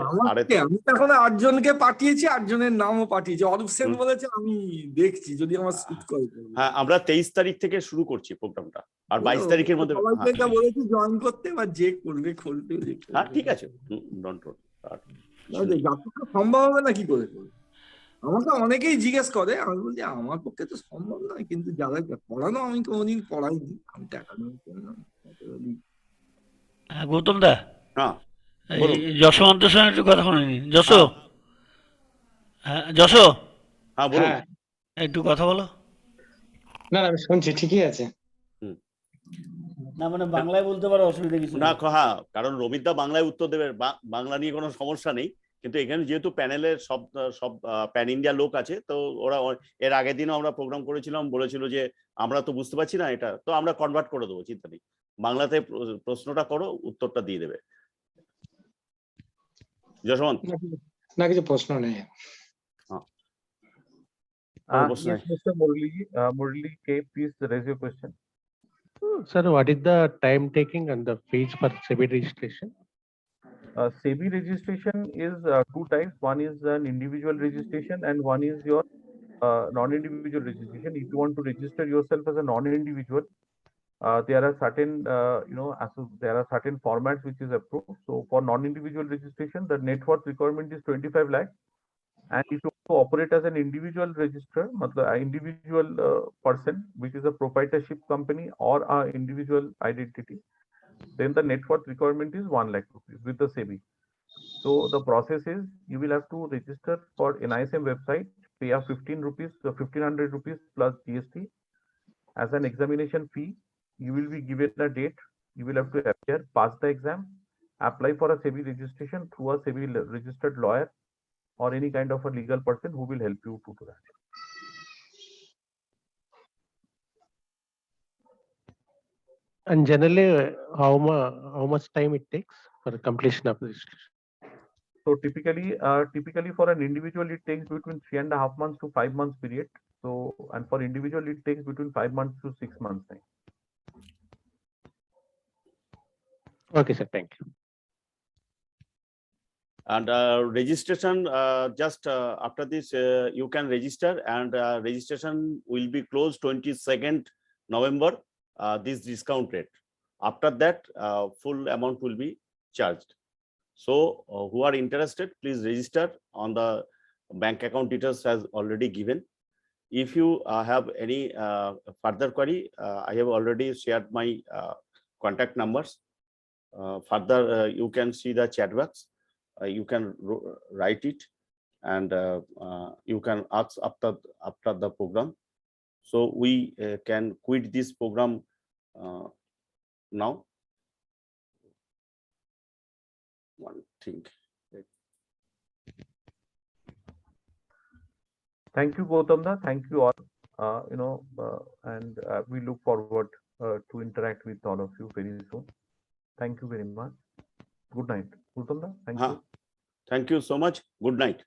Speaker 12: আমি এখন 8 জনকে পাঠিয়েছি, 8 জনের নামও পাঠিয়েছি। অরূপ সেন বলেছে আমি দেখছি যদি আমার সুট করে।
Speaker 1: হ্যাঁ, আমরা 23 তারিখ থেকে শুরু করছি প্রোগ্রামটা, আর 22 তারিখের মধ্যে
Speaker 12: সবাইকে বলেছি জয়েন করতে, বা যে করবে করবে।
Speaker 1: হ্যাঁ, ঠিক আছে, ডোন্ট ওয়ারি।
Speaker 12: যতটা সম্ভব হবে না কি করে করবে। আমাকে অনেকেই জিজ্ঞেস করে, আমি বলছি আমার পক্ষে তো সম্ভব নয়, কিন্তু যারা পড়ানো আমি কোনোদিন পড়াইনি, আমি টাকা নিয়ে পড়লাম।
Speaker 13: গৌতম দা,
Speaker 1: হ্যাঁ
Speaker 13: যশোমন্তের সঙ্গে একটু কথা শুনিনি। যশো, যশো,
Speaker 1: হ্যাঁ বলুন,
Speaker 13: একটু কথা বলো।
Speaker 14: না আমি শুনছি, ঠিকই আছে।
Speaker 12: না মানে বাংলায় বলতে পারো, অসুবিধা কিছু
Speaker 1: না। হ্যাঁ, কারণ রমিতা বাংলায় উত্তর দেবে, বাংলা নিয়ে কোনো সমস্যা নেই। কিন্তু এখানে যেহেতু প্যানেলের সব প্যান ইন্ডিয়া লোক আছে, তো ওরা এর আগের দিনও আমরা প্রোগ্রাম করেছিলাম, বলেছিল যে আমরা তো বুঝতে পারছি না এটা, তো আমরা কনভার্ট করে দেবো, চিন্তা নেই। বাংলাতে প্রশ্নটা করো, উত্তরটা দিয়ে দেবে। যশবন্ত?
Speaker 14: না, কিছু প্রশ্ন নেই।
Speaker 3: Yes, Mr. Murali K, please raise your question.
Speaker 15: Sir, what is the time taking and the fees for SEBI registration?
Speaker 3: SEBI registration is 2 types. One is an individual registration and one is your non-individual registration. If you want to register yourself as a non-individual, there are certain there are certain formats which is approved. So for non-individual registration, the net worth requirement is 25 lakh. And if you operate as an individual registrar, individual person, which is a proprietorship company or an individual identity, then the net worth requirement is 1 lakh rupees with the SEBI. So the process is you will have to register for NISM website, pay a 1500 rupees plus GST as an examination fee. You will be given a date. You will have to appear, pass the exam, apply for a SEBI registration through a SEBI registered lawyer or any kind of a legal person who will help you to do that.
Speaker 15: And generally, how much time it takes for completion of registration?
Speaker 3: So typically for an individual, it takes between 3.5 months to 5 months period. So, and for individual, it takes between 5 months to 6 months time.
Speaker 15: Okay, sir. Thank you.
Speaker 1: And registration, just after this, you can register, and registration will be closed 22nd November, this discount rate. After that, full amount will be charged. So who are interested, please register. On the bank account details has already given. If you have any further query, I have already shared my contact numbers. Further, you can see the chat box. You can write it, and you can ask after the program. So we can quit this program now. One thing.
Speaker 3: Thank you, Gautamda. Thank you all. And we look forward to interact with all of you very soon. Thank you very much. Good night. Gautamda, thank you.
Speaker 1: Thank you so much. Good night.